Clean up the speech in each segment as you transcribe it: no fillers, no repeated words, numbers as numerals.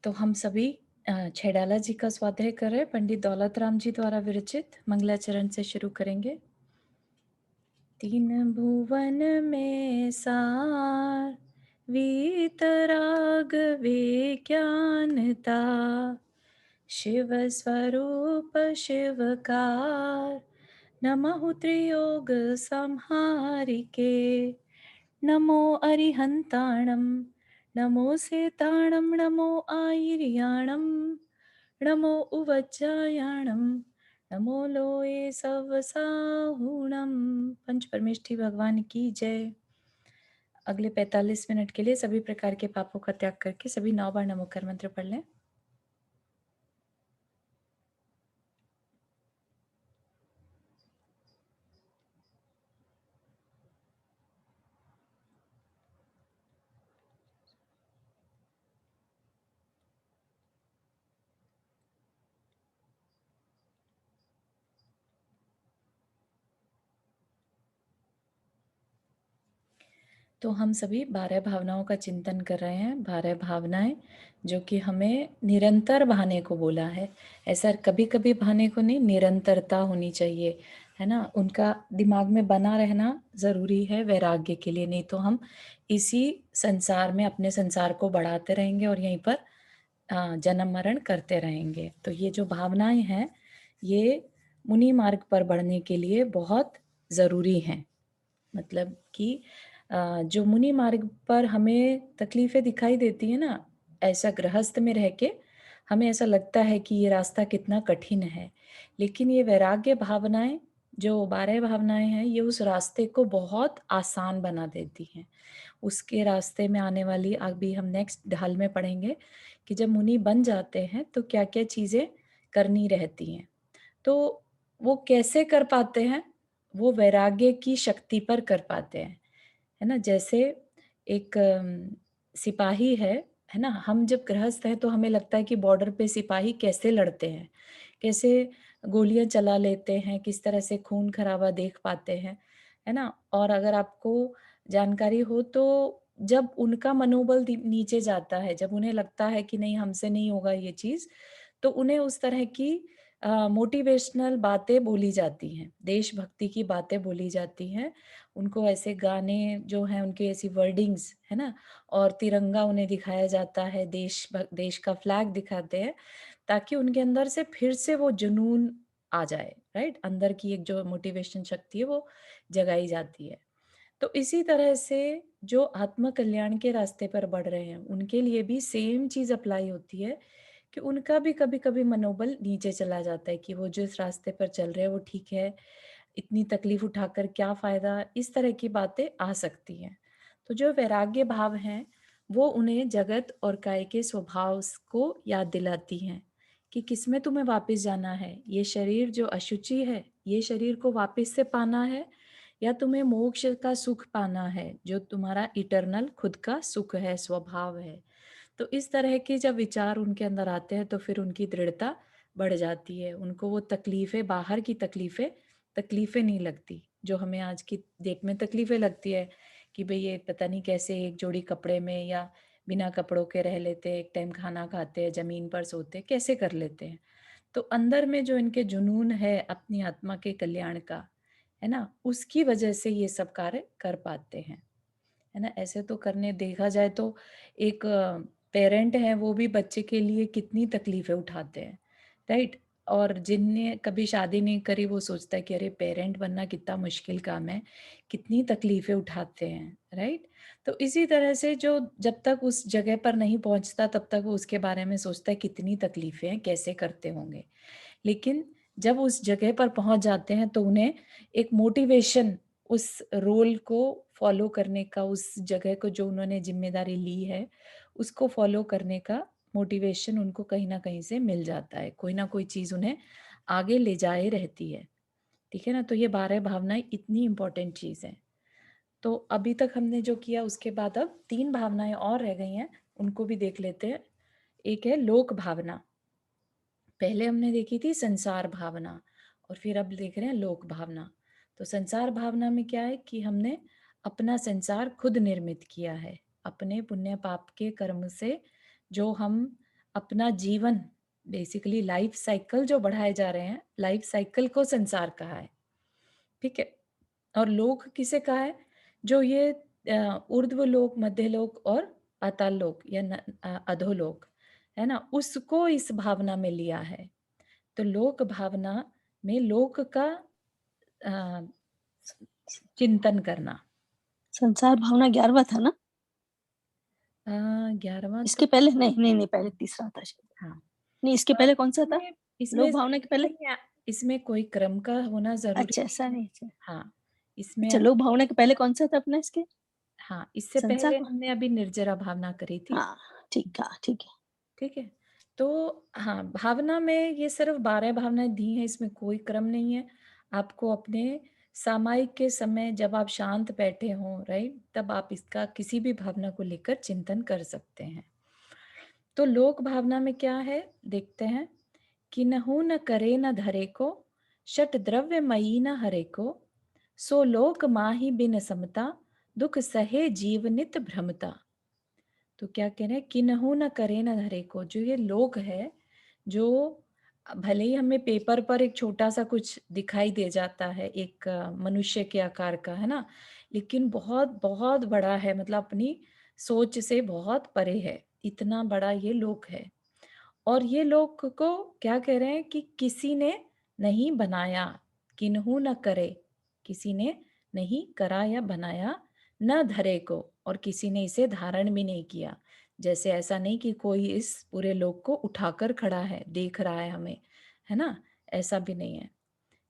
तो हम सभी छैडाला जी का स्वाध्याय कर रहे हैं। पंडित दौलत राम जी द्वारा विरचित मंगलाचरण से शुरू करेंगे। तीन भुवन में सार वीतराग विज्ञानता, शिव स्वरूप शिवकार, नमः त्रियोग संहारिके, नमो अरिहंताणं, नमो सेताणं, नमो आयर्याणं, नमो उवज्जायाणं, नमो लोये सवसाहुणं। पंच परमेष्ठी भगवान की जय। अगले 45 मिनट के लिए सभी प्रकार के पापों का त्याग करके सभी 9 बार नमोकार मंत्र पढ़ लें। तो हम सभी 12 भावनाओं का चिंतन कर रहे हैं। 12 भावनाएं जो कि हमें निरंतर भाने को बोला है। ऐसा कभी कभी भाने को नहीं, निरंतरता होनी चाहिए, है ना। उनका दिमाग में बना रहना जरूरी है वैराग्य के लिए, नहीं तो हम इसी संसार में अपने संसार को बढ़ाते रहेंगे और यहीं पर जन्म मरण करते रहेंगे। तो ये जो भावनाएं हैं ये मुनि मार्ग पर बढ़ने के लिए बहुत जरूरी हैं। मतलब कि जो मुनि मार्ग पर हमें तकलीफें दिखाई देती है ना, ऐसा गृहस्थ में रह के हमें ऐसा लगता है कि ये रास्ता कितना कठिन है, लेकिन ये वैराग्य भावनाएं, जो 12 भावनाएं हैं, ये उस रास्ते को बहुत आसान बना देती हैं। उसके रास्ते में आने वाली अभी हम नेक्स्ट ढाल में पढ़ेंगे कि जब मुनि बन जाते हैं तो क्या क्या चीज़ें करनी रहती हैं। तो वो कैसे कर पाते हैं? वो वैराग्य की शक्ति पर कर पाते हैं, है ना। जैसे एक सिपाही है ना। हम जब गृहस्थ हैं तो हमें लगता है कि बॉर्डर पे सिपाही कैसे लड़ते हैं, कैसे गोलियां चला लेते हैं, किस तरह से खून खराबा देख पाते हैं, है ना। और अगर आपको जानकारी हो तो जब उनका मनोबल नीचे जाता है, जब उन्हें लगता है कि नहीं हमसे नहीं होगा ये चीज, तो उन्हें उस तरह की मोटिवेशनल बातें बोली जाती हैं, देशभक्ति की बातें बोली जाती हैं। उनको ऐसे गाने जो हैं उनके ऐसी वर्डिंग्स, है ना। और तिरंगा उन्हें दिखाया जाता है, देश का फ्लैग दिखाते हैं, ताकि उनके अंदर से फिर से वो जुनून आ जाए, राइट। अंदर की एक जो मोटिवेशन शक्ति है वो जगाई जाती है। तो इसी तरह से जो आत्म कल्याण के रास्ते पर बढ़ रहे हैं उनके लिए भी सेम चीज अप्लाई होती है कि उनका भी कभी कभी मनोबल नीचे चला जाता है कि वो जिस रास्ते पर चल रहे हैं वो ठीक है, इतनी तकलीफ उठाकर क्या फायदा, इस तरह की बातें आ सकती हैं। तो जो वैराग्य भाव हैं वो उन्हें जगत और काय के स्वभाव को याद दिलाती हैं कि किसमें तुम्हें वापस जाना है। ये शरीर जो अशुचि है, ये शरीर को वापस से पाना है, या तुम्हें मोक्ष का सुख पाना है जो तुम्हारा इटर्नल खुद का सुख है, स्वभाव है। तो इस तरह के जब विचार उनके अंदर आते हैं तो फिर उनकी दृढ़ता बढ़ जाती है। उनको वो तकलीफें, बाहर की तकलीफें तकलीफें नहीं लगती जो हमें आज की डेट में तकलीफें लगती है कि भाई ये पता नहीं कैसे एक जोड़ी कपड़े में या बिना कपड़ों के रह लेते हैं, एक टाइम खाना खाते हैं, जमीन पर सोते हैं, कैसे कर लेते हैं। तो अंदर में जो इनके जुनून है अपनी आत्मा के कल्याण का, है ना, उसकी वजह से ये सब कार्य कर पाते हैं, है ना। ऐसे तो करने देखा जाए तो एक पेरेंट है वो भी बच्चे के लिए कितनी तकलीफें उठाते हैं, राइट। और जिनने कभी शादी नहीं करी वो सोचता है कि अरे पेरेंट बनना कितना मुश्किल काम है, कितनी तकलीफें उठाते हैं, राइट। तो इसी तरह से जो जब तक उस जगह पर नहीं पहुंचता तब तक वो उसके बारे में सोचता है कितनी तकलीफें हैं, कैसे करते होंगे। लेकिन जब उस जगह पर पहुंच जाते हैं तो उन्हें एक मोटिवेशन, उस रोल को फॉलो करने का, उस जगह को जो उन्होंने जिम्मेदारी ली है उसको फॉलो करने का मोटिवेशन उनको कहीं ना कहीं से मिल जाता है। कोई ना कोई चीज उन्हें आगे ले जाए रहती है, ठीक है ना। तो ये 12 भावनाएं इतनी इंपॉर्टेंट चीज है। तो अभी तक हमने जो किया उसके बाद अब 3 भावनाएं और रह गई हैं, उनको भी देख लेते हैं। एक है लोक भावना। पहले हमने देखी थी संसार भावना, और फिर अब देख रहे हैं लोक भावना। तो संसार भावना में क्या है कि हमने अपना संसार खुद निर्मित किया है, अपने पुण्य पाप के कर्म से जो हम अपना जीवन बेसिकली लाइफ साइकिल जो बढ़ाए जा रहे हैं, लाइफ साइकिल को संसार कहा है, ठीक है। और लोक किसे कहा है? जो ये ऊर्ध्व लोक, मध्य लोक और पाताल लोक या अधोलोक है ना, उसको इस भावना में लिया है। तो लोक भावना में लोक का अ, चिंतन करना। संसार भावना 11वां था ना? 11वां इसके तो पहले नहीं, नहीं, नहीं, पहले तीसरा था शायद। हाँ। नहीं, इसके पहले कौन सा था? इसमें इसमें लोक भावना के पहले? नहीं, इसमें कोई क्रम का होना ज़रूरी अच्छा, ऐसा नहीं है। नहीं, अच्छा। हाँ, इसमें अच्छा, लोक भावना के पहले कौन सा था अपना इसके? हाँ, इससे संसार पहले भा हमने अभी निर्जरा भावना करी थी, हाँ, ठीक है, ठीक है। ठीक है? तो हाँ, भावना में ये सिर्फ़ 12 भावनाएँ दी हैं, इसमें कोई क्रम नहीं है। आपको अपने सामायिक के समय जब आप शांत बैठे हों, राइट? तब आप इसका किसी भी भावना को लेकर चिंतन कर सकते हैं। तो लोक भावना में क्या है? देखते हैं। किन्हु न करे न धरे को, शट द्रव्य मयी न हरे को, सो लोक माहि बिन समता, दुख सहे जीव नित भ्रमता। तो क्या कह रहे हैं? किन्हु न करे न धरे को, जो ये लोक है, जो भले ही हमें पेपर पर एक छोटा सा कुछ दिखाई दे जाता है, एक मनुष्य के आकार का, है ना, लेकिन बहुत बहुत बड़ा है, मतलब अपनी सोच से बहुत परे है, इतना बड़ा ये लोक है। और ये लोग को क्या कह रहे हैं कि किसी ने नहीं बनाया, किन्हु न करे, किसी ने नहीं करा या बनाया, न धरे को, और किसी ने इसे धारण भी नहीं किया। जैसे ऐसा नहीं कि कोई इस पूरे लोक को उठाकर खड़ा है, देख रहा है हमें, है ना? ऐसा भी नहीं है।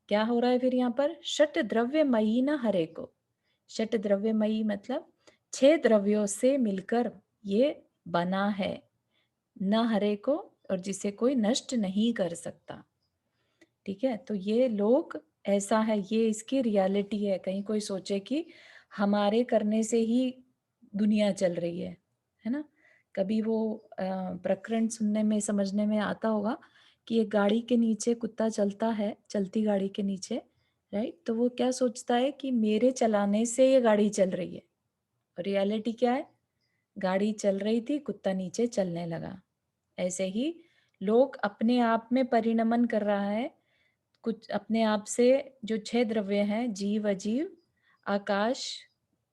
क्या हो रहा है फिर यहाँ पर? षट द्रव्यमयी न हरे को। षट द्रव्यमयी मतलब 6 द्रव्यों से मिलकर ये बना है, न हरे को, और जिसे कोई नष्ट नहीं कर सकता। ठीक है, तो ये लोक ऐसा है, ये इसकी रियलिटी है। कहीं कोई सोचे कि हमारे करने से ही दुनिया चल रही है ना? कभी वो प्रकरण सुनने में, समझने में आता होगा कि एक गाड़ी के नीचे कुत्ता चलता है, चलती गाड़ी के नीचे, राइट? तो वो क्या सोचता है कि मेरे चलाने से ये गाड़ी चल रही है। रियलिटी क्या है? गाड़ी चल रही थी, कुत्ता नीचे चलने लगा। ऐसे ही लोक अपने आप में परिणमन कर रहा है, कुछ अपने आप से। जो 6 द्रव्य हैं, जीव, अजीव, आकाश,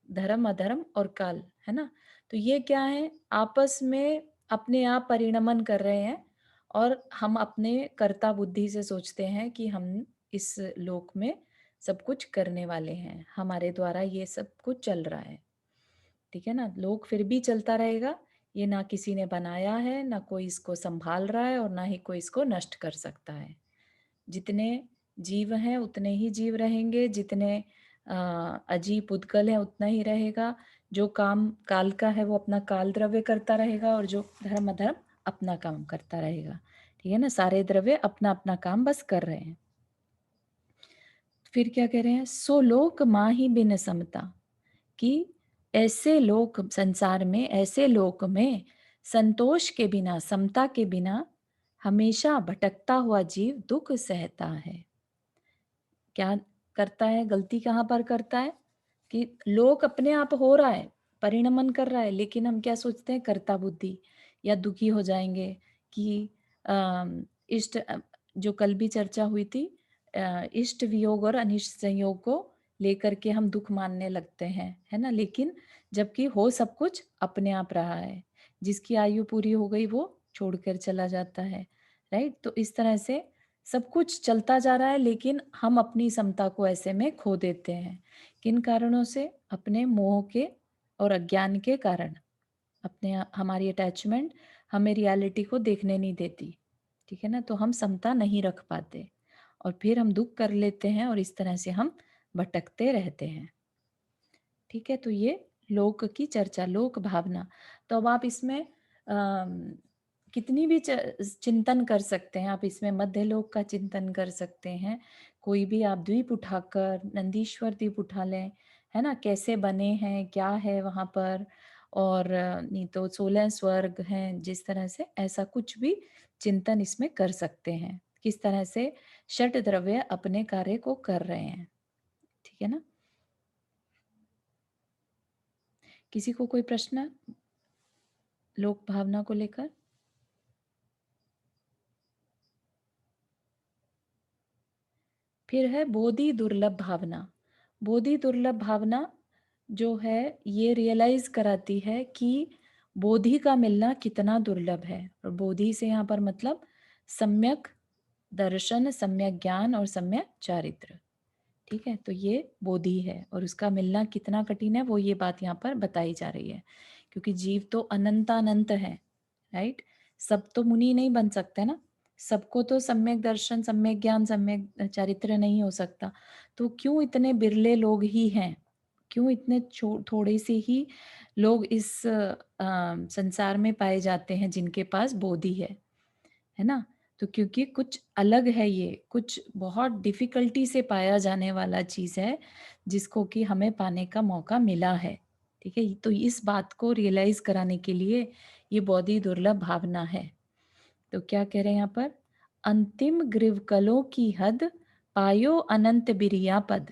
धर्म, अधर्म और काल, है ना? तो ये क्या है? आपस में अपने आप परिणमन कर रहे हैं, और हम अपने कर्ता बुद्धि से सोचते हैं कि हम इस लोक में सब कुछ करने वाले हैं, हमारे द्वारा ये सब कुछ चल रहा है। ठीक है ना? लोक फिर भी चलता रहेगा, ये ना किसी ने बनाया है, ना कोई इसको सँभाल रहा है, और ना ही कोई इसको नष्ट कर सकता है। जितने जीव हैं उतने ही जीव रहेंगे, जितने अजीब पुद्गल हैं उतना ही रहेगा। जो काम काल का है वो अपना काल द्रव्य करता रहेगा, और जो धर्म अधर्म अपना काम करता रहेगा। ठीक है ना? सारे द्रव्य अपना-अपना काम बस कर रहे हैं। फिर क्या कह रहे हैं? सो लोक माहि बिन समता, कि ऐसे लोक संसार में, ऐसे लोक में संतोष के बिना, समता के बिना हमेशा भटकता हुआ जीव दुख सहता है। क्या करता है? गलती कहाँ पर करता है? कि लोक अपने आप हो रहा है, परिणमन कर रहा है, लेकिन हम क्या सोचते हैं? कर्ता बुद्धि, या दुखी हो जाएंगे कि इष्ट जो कल भी चर्चा हुई थी, इष्ट वियोग और अनिष्ट संयोग को लेकर के हम दुख मानने लगते हैं, है ना? लेकिन जबकि हो सब कुछ अपने आप रहा है। जिसकी आयु पूरी हो गई वो छोड़कर चला जाता है, राइट? तो इस तरह से सब कुछ चलता जा रहा है, लेकिन हम अपनी समता को ऐसे में खो देते हैं। किन कारणों से? अपने मोह के और अज्ञान के कारण। अपने हमारी अटैचमेंट हमें रियलिटी को देखने नहीं देती, ठीक है ना? तो हम समता नहीं रख पाते, और फिर हम दुख कर लेते हैं, और इस तरह से हम भटकते रहते हैं। ठीक है, तो ये लोक की चर्चा, लोक भावना। तो अब आप इसमें कितनी भी चिंतन कर सकते हैं। आप इसमें मध्य लोक का चिंतन कर सकते हैं, कोई भी आप द्वीप उठाकर, नंदीश्वर द्वीप उठा लें, है ना? कैसे बने हैं, क्या है वहाँ पर, और नहीं तो 16 स्वर्ग हैं, जिस तरह से, ऐसा कुछ भी चिंतन इसमें कर सकते हैं, किस तरह से षट द्रव्य अपने कार्य को कर रहे हैं। ठीक है ना? किसी को कोई प्रश्न लोक भावना को लेकर? फिर है बोधि दुर्लभ भावना। बोधि दुर्लभ भावना जो है ये रियलाइज कराती है कि बोधि का मिलना कितना दुर्लभ है। और बोधि से यहाँ पर मतलब सम्यक दर्शन, सम्यक ज्ञान और सम्यक चारित्र। ठीक है, तो ये बोधि है और उसका मिलना कितना कठिन है वो ये बात यहाँ पर बताई जा रही है। क्योंकि जीव तो अनंतानंत है, राइट। सब तो मुनि नहीं बन सकते ना, सबको तो सम्यक दर्शन, सम्यक ज्ञान, सम्यक चारित्र नहीं हो सकता। तो क्यों इतने बिरले लोग ही हैं, क्यों इतने थोड़े से ही लोग इस संसार में पाए जाते हैं जिनके पास बोधि है ना। तो क्योंकि कुछ अलग है, ये कुछ बहुत डिफिकल्टी से पाया जाने वाला चीज है जिसको कि हमें पाने का मौका मिला है। ठीक है, तो इस बात को रियलाइज कराने के लिए ये बहुत ही दुर्लभ भावना है। तो क्या कह रहे हैं यहाँ पर, अंतिम ग्रीवकलों की हद पायो अनंत बिरिया पद,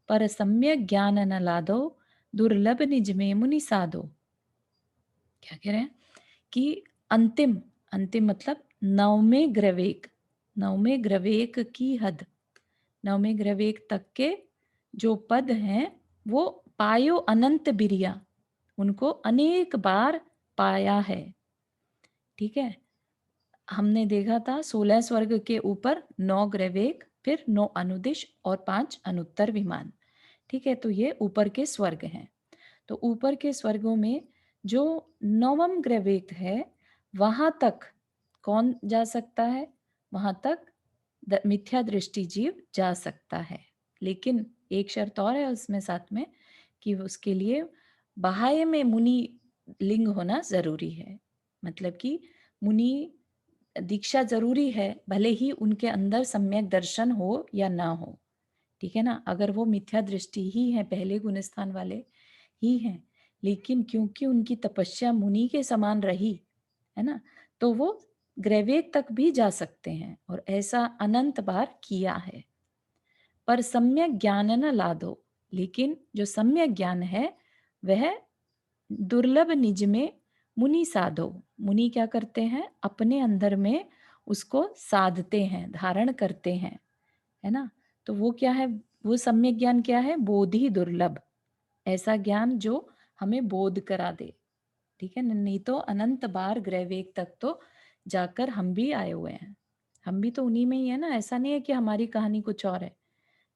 पर सम्यक ज्ञान न लादो, दुर्लभ निज में मुनि साधो। क्या कह रहे हैं कि अंतिम, अंतिम मतलब नवमें ग्रवेक, नवमें ग्रवेक की हद, नवमें ग्रवेक तक के जो पद हैं वो पायो अनंत बिरिया, उनको अनेक बार पाया है। ठीक है, हमने देखा था 16 स्वर्ग के ऊपर 9 ग्रवेक, फिर 9 अनुदिश और 5 अनुत्तर विमान। ठीक है, तो ये ऊपर के स्वर्ग हैं। तो ऊपर के स्वर्गों में जो नवम ग्रवेक है वहां तक कौन जा सकता है, वहां तक मिथ्या दृष्टि जीव जा सकता है। लेकिन एक शर्त और है उसमें साथ में, कि उसके लिए बाह्य में मुनि लिंग होना जरूरी है। मतलब कि मुनि दीक्षा जरूरी है, भले ही उनके अंदर सम्यक दर्शन हो या ना हो। ठीक है ना, अगर वो मिथ्या दृष्टि ही है, पहले गुण स्थान वाले ही हैं, लेकिन क्योंकि उनकी तपस्या मुनि के समान रही है ना, तो वो ग्रैवेक तक भी जा सकते हैं और ऐसा अनंत बार किया है। पर सम्यक ज्ञान न लादो, लेकिन जो सम्यक ज्ञान है वह दुर्लभ निज में मुनि साधो। मुनि क्या करते हैं, अपने अंदर में उसको साधते हैं, धारण करते हैं, है ना। तो वो क्या है, वो सम्यक ज्ञान क्या है, बोधि दुर्लभ, ऐसा ज्ञान जो हमें बोध करा दे। ठीक है, नहीं तो अनंत बार ग्रहवेग तक तो जाकर हम भी आए हुए हैं, हम भी तो उन्हीं में ही है ना। ऐसा नहीं है कि हमारी कहानी कुछ और है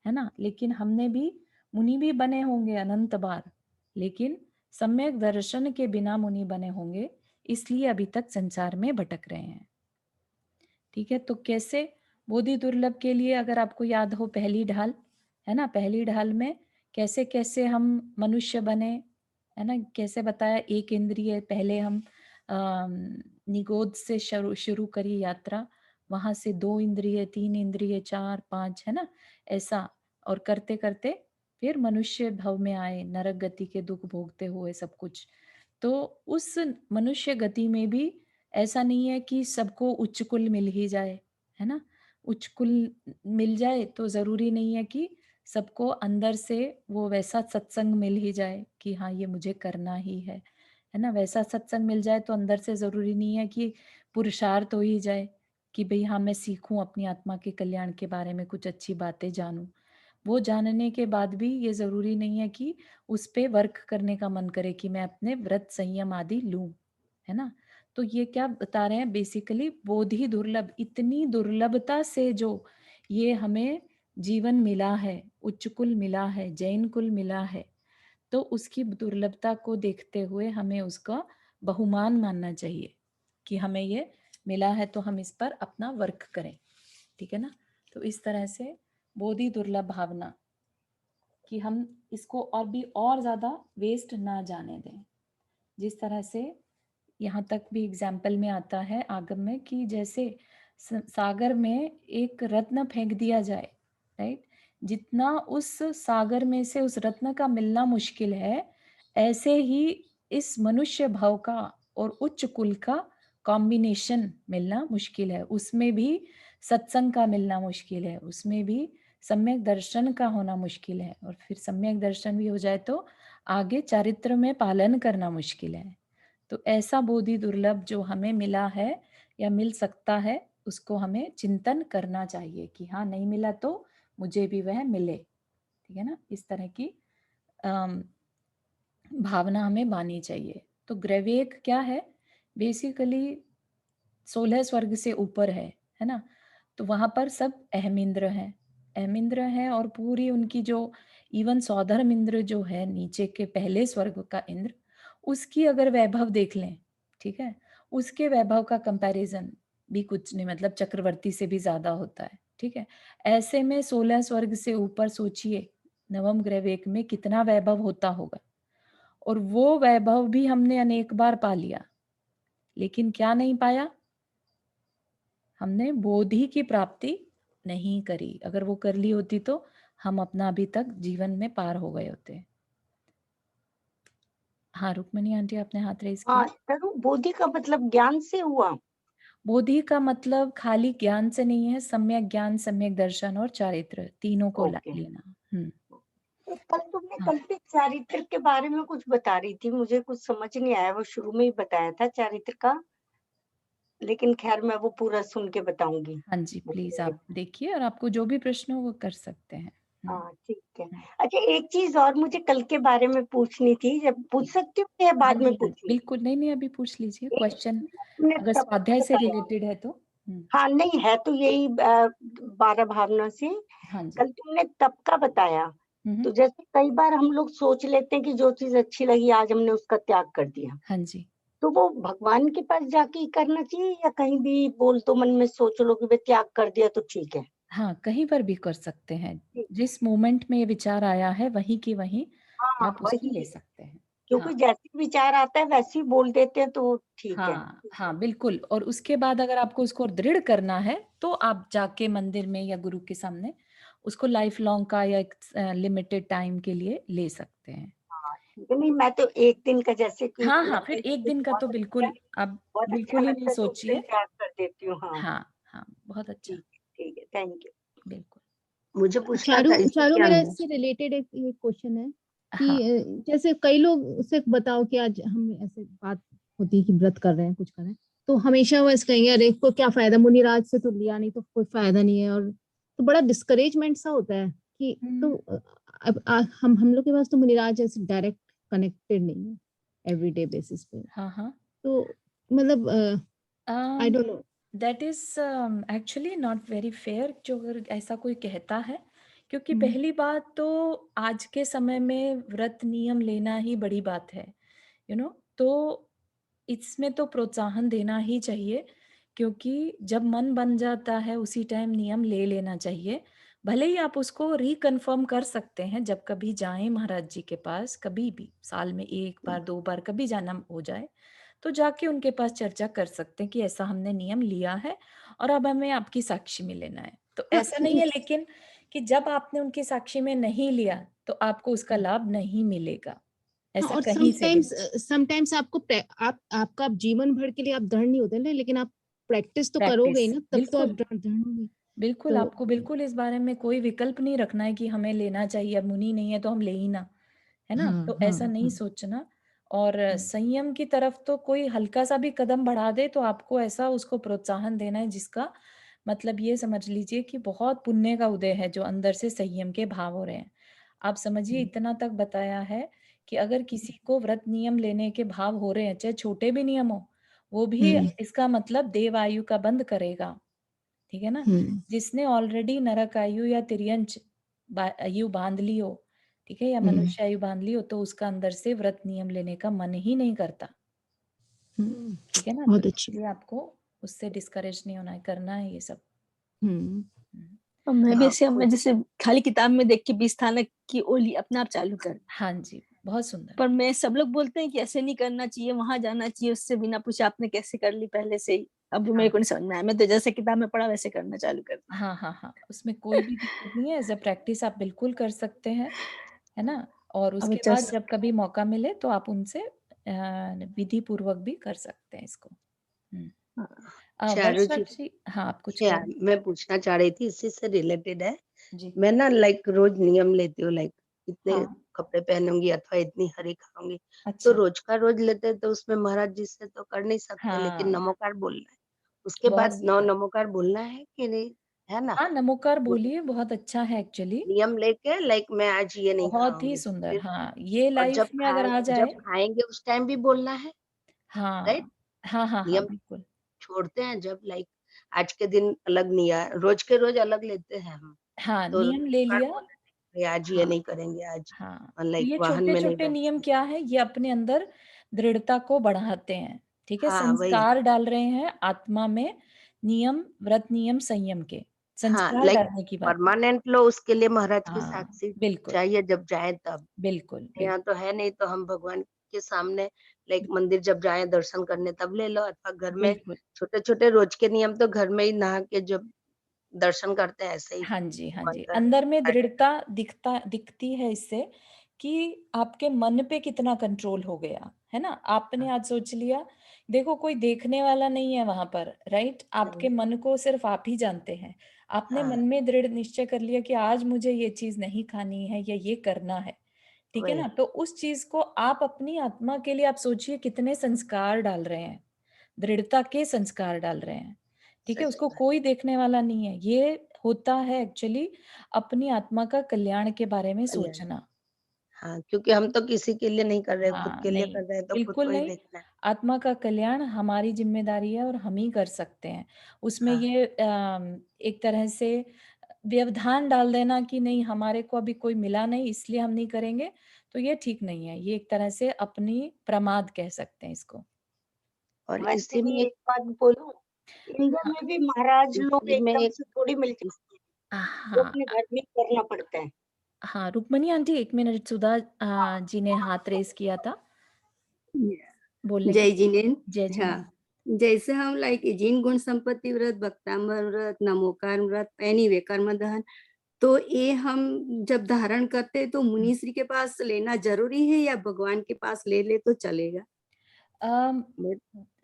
ना। लेकिन हमने भी, मुनि भी बने होंगे अनंत बार, लेकिन सम्यक दर्शन के बिना मुनि बने होंगे, इसलिए अभी तक संसार में भटक रहे हैं। ठीक है, तो कैसे बोधि दुर्लभ के लिए, अगर आपको याद हो पहली ढाल, है ना, पहली ढाल में कैसे कैसे हम मनुष्य बने, है ना, कैसे बताया, एक इंद्रिय पहले हम निगोद से शुरू शुरू करी यात्रा, वहां से 2 इंद्रिय, 3 इंद्रिय, 4, 5, है ना, ऐसा, और करते करते फिर मनुष्य भव में आए, नरक गति के दुख भोगते हुए सब कुछ। तो उस मनुष्य गति में भी ऐसा नहीं है कि सबको उच्च कुल मिल ही जाए, है ना। उच्च कुल मिल जाए तो जरूरी नहीं है कि सबको अंदर से वो वैसा सत्संग मिल ही जाए कि हाँ ये मुझे करना ही है ना। वैसा सत्संग मिल जाए तो अंदर से जरूरी नहीं है कि पुरुषार्थ हो ही जाए कि भाई हाँ मैं सीखूं अपनी आत्मा के कल्याण के बारे में, कुछ अच्छी बातें जानूं। वो जानने के बाद भी ये जरूरी नहीं है कि उस पे वर्क करने का मन करे कि मैं अपने व्रत संयम आदि लूं, है ना। तो ये क्या बता रहे हैं, बेसिकली बोधि दुर्लभ, इतनी दुर्लभता से जो ये हमें जीवन मिला है, उच्च कुल मिला है, जैन कुल मिला है, तो उसकी दुर्लभता को देखते हुए हमें उसका बहुमान मानना चाहिए कि हमें ये मिला है तो हम इस पर अपना वर्क करें। ठीक है ना। तो इस तरह से बोधि दुर्लभ भावना कि हम इसको और भी और ज्यादा वेस्ट ना जाने दें। जिस तरह से यहाँ तक भी एग्जाम्पल में आता है आगम में कि जैसे सागर में एक रत्न फेंक दिया जाए, राइट, जितना उस सागर में से उस रत्न का मिलना मुश्किल है, ऐसे ही इस मनुष्य भाव का और उच्च कुल का कॉम्बिनेशन मिलना मुश्किल है। उसमें भी सत्संग का मिलना मुश्किल है, उसमें भी सम्यक दर्शन का होना मुश्किल है, और फिर सम्यक दर्शन भी हो जाए तो आगे चारित्र में पालन करना मुश्किल है। तो ऐसा बोधि दुर्लभ जो हमें मिला है या मिल सकता है, उसको हमें चिंतन करना चाहिए कि हाँ नहीं मिला तो मुझे भी वह मिले। ठीक है ना? इस तरह की अम, भावना हमें माननी चाहिए। तो ग्रैवेक क्या है? बेसिकली 16 स्वर्ग से ऊपर है ना? तो वहाँ पर सब अहमिंद्र हैं, अहमिंद्र हैं, और पूरी उनकी जो इवन सौधर्म इंद्र जो है नीचे के पहले स्वर्ग का इंद्र, उसकी अगर वैभव देख लें, ठीक है, उसके वैभव का कंपैरिजन भी कुछ नहीं, मतलब चक्रवर्ती से भी ज्यादा होता है। ठीक है, ऐसे में 16 स्वर्ग से ऊपर सोचिए नवम ग्रहवेक में कितना वैभव होता होगा, और वो वैभव भी हमने अनेक बार पा लिया, लेकिन क्या नहीं पाया? हमने बोधि की प्राप्ति नहीं करी। अगर वो कर ली होती तो हम अपना अभी तक जीवन में पार हो गए होते। हाँ, रुक्मणी आंटी आपने हाथ रेज हाँ, किया। तनु बोधि का मतलब ज्ञान से हुआ? बोधि का मतलब खाली ज्ञान से नहीं है, सम्यक ज्ञान, सम्यक दर्शन और चारित्र, तीनों को ओके। लेना। तो कल तुमने हाँ कल से चारित्र के बारे में कुछ बता रही थी, मुझे कुछ समझ नहीं आया। वो शुरू में ही बताया था चारित्र का, लेकिन खैर मैं वो पूरा सुन के बताऊंगी। हाँ जी, भूल प्लीज गई। आप देखिए, और आपको जो भी प्रश्न हो वो कर सकते हैं। हाँ ठीक है। हम्म, अच्छा, एक चीज और मुझे कल के बारे में पूछनी थी, जब पूछ जी। सकती हूँ या हाँ बाद में जी, हाँ जी, पूछूं? बिल्कुल, नहीं नहीं, अभी पूछ लीजिए एक क्वेश्चन, तुमने अगर तब का स्वाध्याय से बताया। रिलेटेड है तो। हाँ नहीं है तो यही 12 भावना से। हाँ जी। कल तुमने तब का बताया, हम्म। तो जैसे कई बार हम लोग सोच लेते हैं कि जो चीज अच्छी लगी आज हमने उसका त्याग कर दिया, हाँ जी। तो वो भगवान के पास जाके ही करना चाहिए या कहीं भी बोल तो मन में सोच लो कि भाई त्याग कर दिया तो ठीक है? हाँ, कहीं पर भी कर सकते हैं। ठीक है। जिस मोमेंट में ये विचार आया है वहीं की वहीं हाँ आप उसको ले वही, सकते हैं। क्योंकि हाँ जैसे विचार आता है वैसे ही बोल देते हैं तो ठीक है। हाँ हाँ, बिल्कुल। और उसके बाद अगर आपको उसको दृढ़ करना है तो आप जाके मंदिर में या गुरु के सामने उसको लाइफ लॉन्ग का या एक लिमिटेड टाइम के लिए ले सकते हैं। हाँ ठीक है। नहीं मैं तो एक दिन का, जैसे कि हाँ हाँ, लगता फिर है एक कि दिन का बहुत तो अच्छा, बिल्कुल आप बहुत अच्छा बिल्कुल ही नहीं लगता है तो उस दिन सोचिए। त्याग कर देती हूँ। हाँ हाँ हाँ, बहुत अच्छा। ठीक है, थैंक यू। बिल्कुल। मुझे पूछना चारू था इससे चारू क्या? मेरा इससे रिलेटेड एक क्वेश्चन है कि हाँ। जैसे कई लोग से बताओ कि आज हम ऐसे बात होती है कि व्रत कर रहे हैं, कुछ कर रहे हैं, तो हमेशा वो ऐसे कहेंगे अरे को क्या फायदा, मुनिराज से तो लिया नहीं तो कोई फायदा नहीं है, और तो बड़ा डिस्करेजमेंट सा होता है कि तो अब हम लोग के पास तो मुनिराज ऐसे डायरेक्ट कनेक्टेड नहीं है एवरीडे बेसिस पे, हाँ हाँ। तो मतलब I don't know. That is actually not very fair जो अगर ऐसा कोई कहता है, क्योंकि हम्म पहली बात तो आज के समय में व्रत नियम लेना ही बड़ी बात है, तो इसमें तो प्रोत्साहन देना ही चाहिए, क्योंकि जब मन बन जाता है उसी टाइम नियम ले लेना चाहिए। भले ही आप उसको रिकन्फर्म कर सकते हैं, जब कभी जाएं महाराज जी के पास, कभी भी साल में एक बार दो बार कभी जाना हो जाए, तो जाके उनके पास चर्चा कर सकते हैं कि ऐसा हमने नियम लिया है और अब हमें आपकी साक्षी में लेना है। तो हाँ ऐसा नहीं है लेकिन कि जब आपने उनकी साक्षी में नहीं लिया तो आपको उसका लाभ नहीं मिलेगा, हाँ, ऐसा और कहीं से भी। समटाइम्स आपको आपका जीवन भर के लिए आप दृढ़ नहीं होते ना, लेकिन आप प्रैक्टिस तो करोगे प्रैक्टिस, ही ना, तब तो आप बिल्कुल दृढ़ होंगे। बिल्कुल, तो आपको बिल्कुल इस बारे में कोई विकल्प नहीं रखना है कि हमें लेना चाहिए, अब मुनि नहीं है तो हम ले ही ना, है ना? हाँ तो हाँ ऐसा नहीं हाँ सोचना। और हाँ संयम की तरफ तो कोई हल्का सा भी कदम बढ़ा दे तो आपको ऐसा उसको प्रोत्साहन देना है जिसका मतलब ये समझ लीजिए कि बहुत पुण्य का उदय है, जो अंदर से संयम के भाव हो रहे हैं। आप समझिए, इतना तक बताया है कि अगर किसी को व्रत नियम लेने के भाव हो रहे हैं, चाहे छोटे भी नियम हो, वो भी हम्म इसका मतलब देव आयु का बंद करेगा। ठीक है ना? हम्म जिसने ऑलरेडी नरक आयु या तिर्यंच आयु बांध ली हो, ठीक है, या हम्म मनुष्य आयु बांध ली हो, तो उसका अंदर से व्रत नियम लेने का मन ही नहीं करता। हम्म, ठीक है ना? तो बहुत अच्छी। इसलिए आपको उससे डिस्करेज नहीं होना है, करना है ये सब। हम्म हम्म। और मैं भी हाँ ऐसे, मैं जैसे खाली किताब में देख के 20 स्थानक की ओली अपने आप चालू कर, हाँ जी, बहुत सुंदर। पर मैं सब लोग बोलते हैं कि ऐसे नहीं करना चाहिए, वहां जाना चाहिए, उससे बिना पूछे आपने कैसे कर ली पहले से ही। अब मेरे हाँ को नहीं समझ में आया, मैं तो जैसे किताब में पढ़ा वैसे करना चालू कर दी। हाँ हाँ हाँ, उसमें कोई भी दिक्कत नहीं है, एज अ प्रैक्टिस आप बिल्कुल कर सकते हैं, है ना? और अब उसके बाद जस्ट जब कभी मौका मिले तो आप उनसे विधि पूर्वक भी कर सकते हैं इसको। हम्म। चारू वर्षा जी, जी, हाँ, आप कुछ कह क्या रहे थे? मैं पूछना चाह रही थी, इसी से रिलेटेड है। जी। मैं ना लाइक रोज नियम लेती हूँ, लाइक इतने हाँ। कपड़े पहनूंगी अथवा इतनी हरी खाऊंगी, तो अच्छा। रोज का रोज लेते हैं तो उसमें महाराज जी से तो कर नहीं सकते, लेकिन हाँ, नमोकार बोलना है। उसके बहुत बाद नौ सुंदर। नमोकार बोलना है कि नहीं? है ना? हाँ, नमोकार वो बोलिए, बहुत अच्छा है एक्चुअली। नियम लेके लाइक मैं आज ये नहीं बहुत ही खाऊँगी, सुंदर, फिर हाँ, ये और लाइफ में अगर आ जब जाए। खाएँगे उस टाइम भी बोलना है, राइट? हाँ, हाँ, हाँ, हाँ, नियम बिल्कुल। छोड़ते हैं जब लाइक आज के दिन अलग निया रोज़ के रोज़ अलग लेते हैं हम। हाँ, तो नियम ले बार लिया। बोला नहीं, आज ये हाँ, नहीं करेंगे, आज हाँ, तो लाइक ये वाहन में नहीं छोटे-छोटे नियम बैठेंगे। क्या है, ये अपने अंदर दृढ़ता को बढ़ाते हैं, ठीक है? हाँ, वही। संस्कार डाल रहे हैं आत्मा में, नियम, व्रत नियम, संयम के, हाँ, संस्कार लाइक डालने की बात है। परमानेंट लो उसके लिए महाराज की हाँ, साक्षी बिल्कुल, चाहिए जब जाएँ तब। बिल्कुल, यहाँ बिल्कुल, तो है नहीं तो हम भगवान के सामने लाइक मंदिर जब जाएँ दर्शन करने तब ले लो अथवा घर में बिल्कुल। छोटे-छोटे रोज़ के नियम तो घर में ही नहा के जब दर्शन करते हैं ऐसे ही हाँ जी, हाँ जी। मंत्र अंदर में हट दृढ़ता दिखती है इससे कि आपके मन पे कितना कंट्रोल हो गया, है ना? आपने हाँ, आज सोच लिया, देखो कोई देखने वाला नहीं है वहाँ पर, राइट? आपके नहीं, मन को सिर्फ़ आप ही जानते हैं। आपने हाँ, मन में दृढ़ निश्चय कर लिया कि आज मुझे ये चीज़ नहीं खानी है या ये करना है, ठीक है वही ना? तो उस चीज़ को आप अपनी आत्मा के लिए आप सोचिए कितने संस्कार डाल रहे हैं, दृढ़ता के संस्कार डाल रहे हैं। ठीक है? सच उसको बात। कोई देखने वाला नहीं है। ये होता है एक्चुअली अपनी आत्मा का कल्याण के बारे में कल्याण सोचना। हाँ, क्योंकि हम तो किसी के लिए नहीं कर रहे, खुद हाँ, के लिए नहीं, कर रहे हैं तो खुद को बिल्कुल ही नहीं। देखना है। आत्मा का कल्याण हमारी ज़िम्मेदारी है और हम ही कर सकते हैं। उसमें हाँ, ये एक तरह से व्यवधान डाल देना कि नहीं हमारे को अभी कोई मिला नहीं इसलिए हम नहीं करेंगे, तो ये ठीक नहीं है। ये एक तरह से अपनी प्रमाद कह सकते हैं इसको। और वैसे इसी भी में एक एक बात बोलूं, इंडिया हाँ, में भी महाराज लोग इसी में एकदम एक से थोड़ी मिल इस जाते हैं, वो हाँ। अपने घर में ही करना पड़ता है। हाँ, रुक्मणी आंटी 1 मिनट सुधा जी ने हाथ रेज़ किया था बोलने के जय लिए। जिनेन्द्र। जय हाँ, जिनेन्द्र। जैसे हम लाइक जिन गुण संपत्ति व्रत, भक्तांबर व्रत, नमोकार व्रत, एनीवे कर्म दहन, तो ये हम जब धारण करते हैं तो हुँ। मुनि श्री के पास लेना ज़रूरी है या भगवान के पास ले ले तो चलेगा? अम, मैं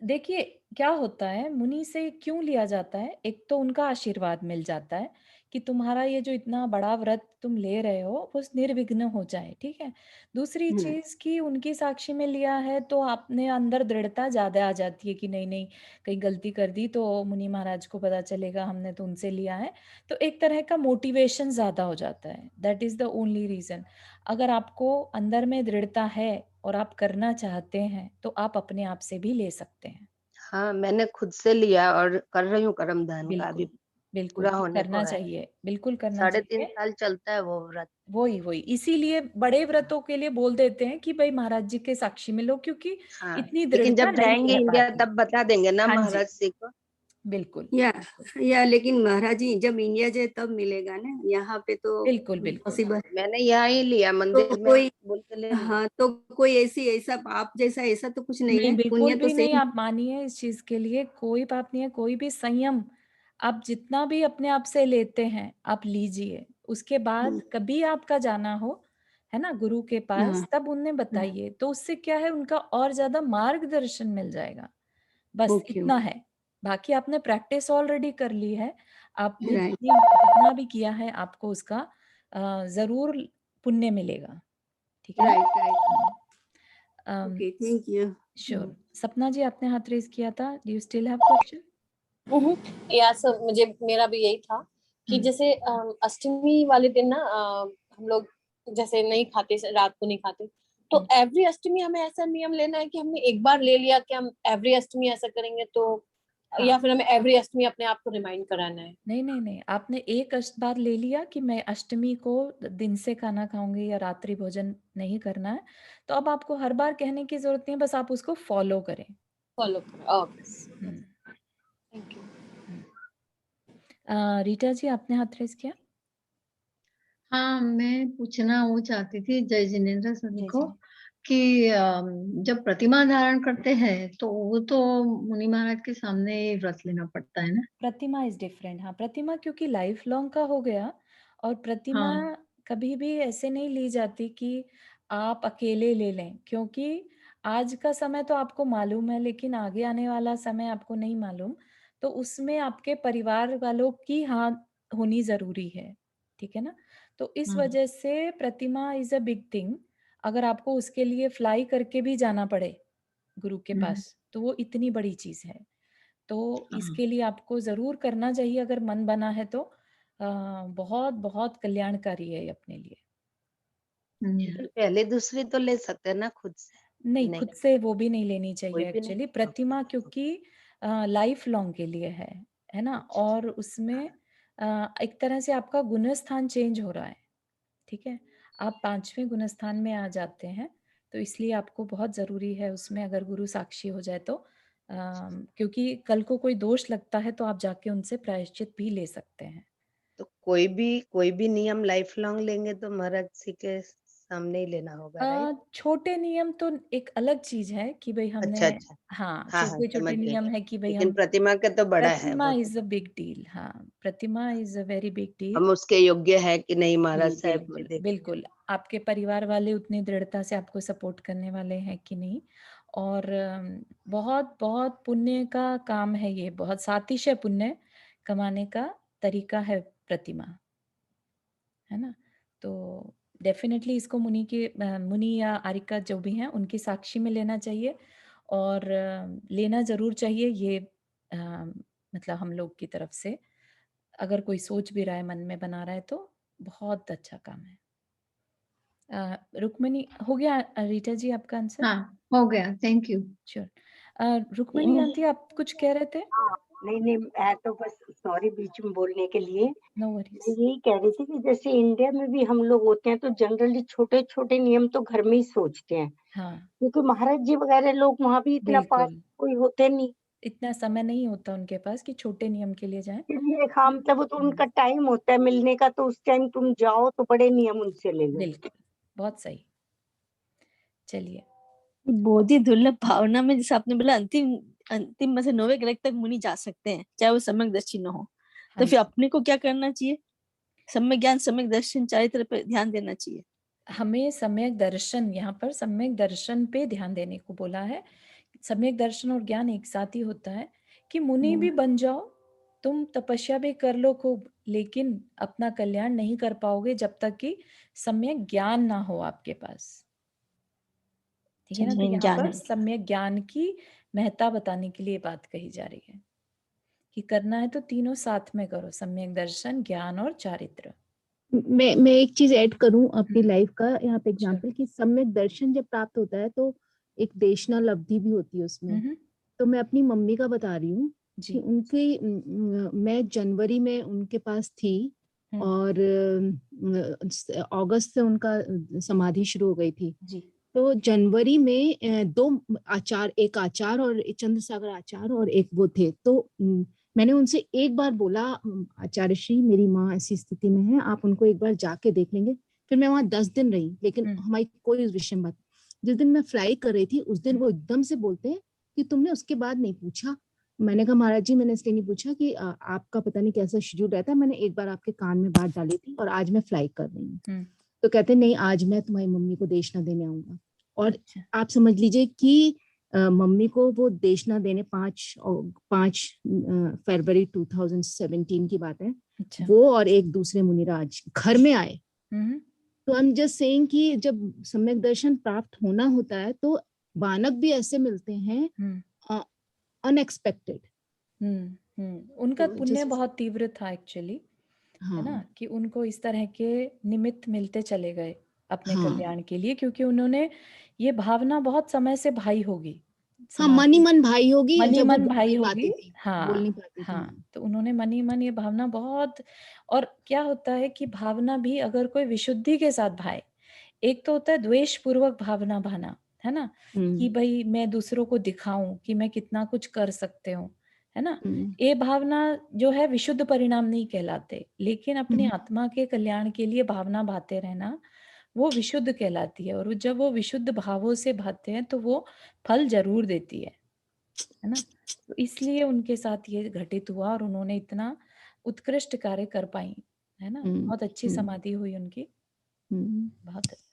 देखिए क्या होता है मुनि से क्यों लिया जाता है? एक तो उनका आशीर्वाद मिल जाता है कि तुम्हारा ये जो इतना बड़ा व्रत तुम ले रहे हो वो निर्विघ्न हो जाए, ठीक है? दूसरी हुँ, चीज़ कि उनकी साक्षी में लिया है तो अपने अंदर दृढ़ता ज़्यादा आ जाती है कि नहीं-नहीं कहीं गलती कर दी तो मुनि महाराज को पता चलेगा हमने तो उनसे लिया है। तो एक तरह का मोटिवेशन ज़्यादा हो जाता है। That is the only reason. अगर आपको अंदर में दृढ़ता है और आप करना चाहते हैं, तो आप अपने आप से भी ले सकते हैं। हाँ, मैंने खुद से लिया और कर रही हूँ कर्म दान का अभी बिल्कुल, बिल्कुल, पूरा होने को करना है। चाहिए, बिल्कुल करना साढ़े 3 चाहिए। साल चलता है वो व्रत। वही, इसीलिए बड़े व्रतों के लिए बोल देते हैं कि भई महाराज जी के साक्षी में लो क्योंकि हाँ, इतनी लेकिन दृढ़ता जब नहीं जाएँगे रह इंडिया पाती। तब बता देंगे ना हाँ जी, महाराज जी को। बिल्कुल, या बिल्कुल, या लेकिन महाराज जी जब इंडिया जाए तब मिलेगा ना, यहाँ पे तो बिल्कुल, बिल्कुल। पॉसिबल मैंने यहाँ ही लिया तो मंदिर में कोई बोल के ले लिया। हाँ, तो कोई ऐसा आप जैसा ऐसा तो कुछ नहीं नहीं, है, बिल्कुल पुण्य तो भी नहीं सेम आप मानिए इस चीज़ के लिए कोई बात नहीं है, कोई भी संयम आप जितना भी अपने आप से लेते हैं, आप लीजिए। उसके बाद हुँ, कभी आपका जाना हो, है ना, गुरु के हाँ, पास तब उन्हें हाँ, बताइए, तो उससे क्या है उनका और ज़्यादा मार्गदर्शन मिल जाएगा। बस ओके, इतना ओके, है। बाकी आपने प्रैक्टिस ऑलरेडी कर ली है। आपने राइट, जितना भी किया है आपको उसका ज़रूर पुण्य मिलेगा। ठीक है ना? Right, right, hmm. Um, okay, thank you. Sure. Hmm, Sapna ji आपने हाथ रेज़ किया था। Do you still have question? Hmm, yeah sir मुझे मेरा भी यही था कि हुँ, जैसे अष्टमी वाले दिन ना हम लोग जैसे नहीं खाते रात को नहीं खाते तो हुँ। एवरी अष्टमी हमें ऐसा नियम लेना है कि हमने एक बार ले लिया कि हम एवरी अष्टमी ऐसा करेंगे तो हाँ। या फिर हमें एवरी अष्टमी अपने आप को रिमाइंड कराना है। नहीं। आपने एक बार ले लिया कि मैं अष्टमी को दिन से खाना खाऊँगी या रात्रि भोजन नहीं करना है, तो अब आपको हर बार कहने की ज़रूरत नहीं है, बस आप उसको फ़ॉलो करें। फॉलो करो ओके हुँ, थैंक यू। हुँ। रीटा जी आपने हाथ रेज़ किया? हाँ, मैं पूछना वो चाहती थी जय जिनेन्द्र सर जय को जिनेंद्र। कि जब प्रतिमा धारण करते हैं तो वो तो मुनि महाराज के सामने व्रत लेना पड़ता है ना? प्रतिमा इज़ डिफरेंट हाँ, प्रतिमा क्योंकि लाइफ लॉन्ग का हो गया और प्रतिमा हाँ, कभी भी ऐसे नहीं ली जाती कि आप अकेले ले लें क्योंकि आज का समय तो आपको मालूम है लेकिन आगे आने वाला समय आपको नहीं मालूम। तो उसमें आपके परिवार वालों की हाँ होनी ज़रूरी है, ठीक है ना? तो इस हाँ, वजह से प्रतिमा इज़ अ बिग थिंग अगर आपको उसके लिए फ्लाई करके भी जाना पड़े गुरु के हुँ, पास, तो वो इतनी बड़ी चीज़ है। तो हाँ। इसके लिए आपको ज़रूर करना चाहिए, अगर मन बना है तो बहुत बहुत कल्याणकारी है ये अपने लिए। हम्म, पहले दूसरी तो ले सकते हैं ना खुद से, नहीं, नहीं खुद से वो भी नहीं लेनी कोई चाहिए भी नहीं। एक्चुअली। प्रतिमा क्योंकि लाइफ लॉन्ग के लिए है ना? और उसमें एक तरह से आपका गुणस्थान चेंज हो रहा है, ठीक है? आप 5वें गुणस्थान में आ जाते हैं, तो इसलिए आपको बहुत ज़रूरी है उसमें, अगर गुरु साक्षी हो जाए तो क्योंकि कल को कोई दोष लगता है तो आप जाके उनसे प्रायश्चित भी ले सकते हैं। तो कोई भी नियम लाइफ लॉन्ग लेंगे तो महाराज जी के सामने ही लेना होगा, राइट? छोटे नियम तो एक अलग चीज़ है कि भई हमने, अच्छा, अच्छा। हाँ, हाँ, हाँ, समझ छोटे-छोटे गई। नियम है कि भई लेकिन हम, प्रतिमा का तो बड़ा है प्रतिमा वो तो। इज़ अ बिग डील, हाँ, Pratima is a very big deal. हम उसके योग्य है कि नहीं महाराज जी, साहब बिल्कुल, देखते हैं। बिल्कुल। आपके परिवार वाले उतनी दृढ़ता से आपको सपोर्ट करने वाले हैं कि नहीं, और बहुत-बहुत पुण्य का काम है ये, बहुत सातिशय पुण्य कमाने का तरीका है प्रतिमा, है ना? तो डेफ़िनेटली इसको मुनि या आर्यिका जो भी हैं, उनकी साक्षी में लेना चाहिए, और लेना ज़रूर चाहिए ये, मतलब हम लोग की तरफ से। अगर कोई सोच भी रहा है, मन में बना रहा है तो बहुत अच्छा काम है। रुक्मिणी, हो गया रीटा जी आपका आंसर? हाँ, हो गया, thank you. Sure. Rukmini aunty आप कुछ कह रहे थे? हाँ, नहीं मैं तो बस सॉरी बीच में बोलने के लिए। नो मैं वरीज़। यही कह रही थी कि जैसे इंडिया में भी हम लोग होते हैं तो जनरली छोटे छोटे नियम तो घर में ही सोचते हैं, हाँ, क्योंकि महाराज जी वगैरह लोग वहां भी इतना पास बिल्कुल। कोई होते नहीं। इतना समय नहीं होता उनके पास कि छोटे नियम के लिए जाएँ। इसलिए हाँ, मतलब वो तो उनका टाइम होता है मिलने का, तो उस टाइम तुम जाओ तो बड़े नियम उनसे ले लो। बिल्कुल, बहुत सही। चलिए। बोधि दुर्लभ भावना में जैसे आपने बोला अंतिम अंतिम में से 9वें ग्रह तक मुनि जा सकते हैं, चाहे वो सम्यक दर्शी न हो। हाँ तो फिर जी। अपने को क्या करना चाहिए? सम्यक ज्ञान, सम्यक दर्शन, चारित्र पे ध्यान देना चाहिए। हमें सम्यक दर्शन, यहाँ पर सम्यक दर्शन पे ध्यान देने को बोला है। सम्यक दर्शन और ज्ञान एक साथ ही होता है कि मुनि भी बन जाओ, तुम तपस्या भी कर लो खूब, लेकिन अपना कल्याण नहीं कर पाओगे जब तक कि सम्यक ज्ञान ना हो आपके पास। ठीक है ना? तो यहाँ ज्ञान पर है। सम्यक ज्ञान की महत्ता बताने के लिए बात कही जा रही है कि करना है तो तीनों साथ में करो, सम्यक दर्शन, ज्ञान और चारित्र। मैं एक चीज ऐड करूं अपनी हम्म, लाइफ का यहाँ पे श्योर। एग्जांपल कि सम्यक दर्शन जब प्राप्त होता है तो एक देशना लब्धि भी होती है उसमें। हम्म, तो मैं अपनी मम्मी का बता रही हूँ जी। कि उनकी मैं जनवरी में उनके पास थी हम्म, और अगस्त से उनका समाधि शुरू हो गई थी। जी। तो जनवरी में एक आचार और चंद्रसागर आचार और एक वो थे। तो मैंने उनसे एक बार बोला, आचार्य श्री मेरी माँ ऐसी स्थिति में है, आप उनको एक बार जाके देख लेंगे। फिर मैं वहां 10 दिन रही, लेकिन हमारी कोई उस विषय में बात। जिस दिन मैं फ्लाई कर रही थी उस दिन वो एकदम से बोलते हैं कि तुमने उसके बाद नहीं पूछा। मैंने कहा महाराज जी मैंने इसलिए नहीं पूछा कि आपका पता नहीं कैसा शेड्यूल रहता है, मैंने एक बार आपके कान में बात डाली थी और आज मैं फ्लाई कर रही हूँ। तो कहते नहीं, आज मैं तुम्हारी मम्मी को देशना देने आऊंगा। और अच्छा। आप समझ लीजिए कि मम्मी को वो देशना देने 5 फरवरी 2017 की बात है। अच्छा। वो और एक दूसरे मुनिराज घर में आए। तो आई एम जस्ट सेइंग कि जब सम्यक दर्शन प्राप्त होना होता है तो बानक भी ऐसे मिलते हैं अनएक्सपेक्टेड। उनका तो पुण्य बहुत तीव्र था एक्चुअली, है ना? हाँ कि उनको इस तरह के निमित्त मिलते चले गए अपने हाँ कल्याण के लिए, क्योंकि उन्होंने ये भावना बहुत समय से भाई होगी हाँ, मन ही समाधि, मन भाई होगी मन ही जब वो मन बोल भाई नहीं होगी। पाती थी, बोल नहीं हाँ, पाती थी। हाँ। तो उन्होंने मन ही मन ये भावना बहुत, और क्या होता है कि भावना भी अगर कोई विशुद्धि के साथ भाए, एक तो होता है द्वेष पूर्वक भावना भाना, है ना? कि भाई मैं दूसरों को दिखाऊं कि मैं कितना कुछ कर सकते हूँ, है ना? ये भावना जो है विशुद्ध परिणाम नहीं कहलाते, लेकिन अपनी आत्मा के कल्याण के लिए भावना भाते रहना वो विशुद्ध कहलाती है, और जब वो विशुद्ध भावों से भाते हैं तो वो फल जरूर देती है ना? तो इसलिए उनके साथ ये घटित हुआ और उन्होंने इतना उत्कृष्ट कार्य कर पाई, है ना? बहुत अच्छी समाधि हुई उनकी, बहुत अच्छा।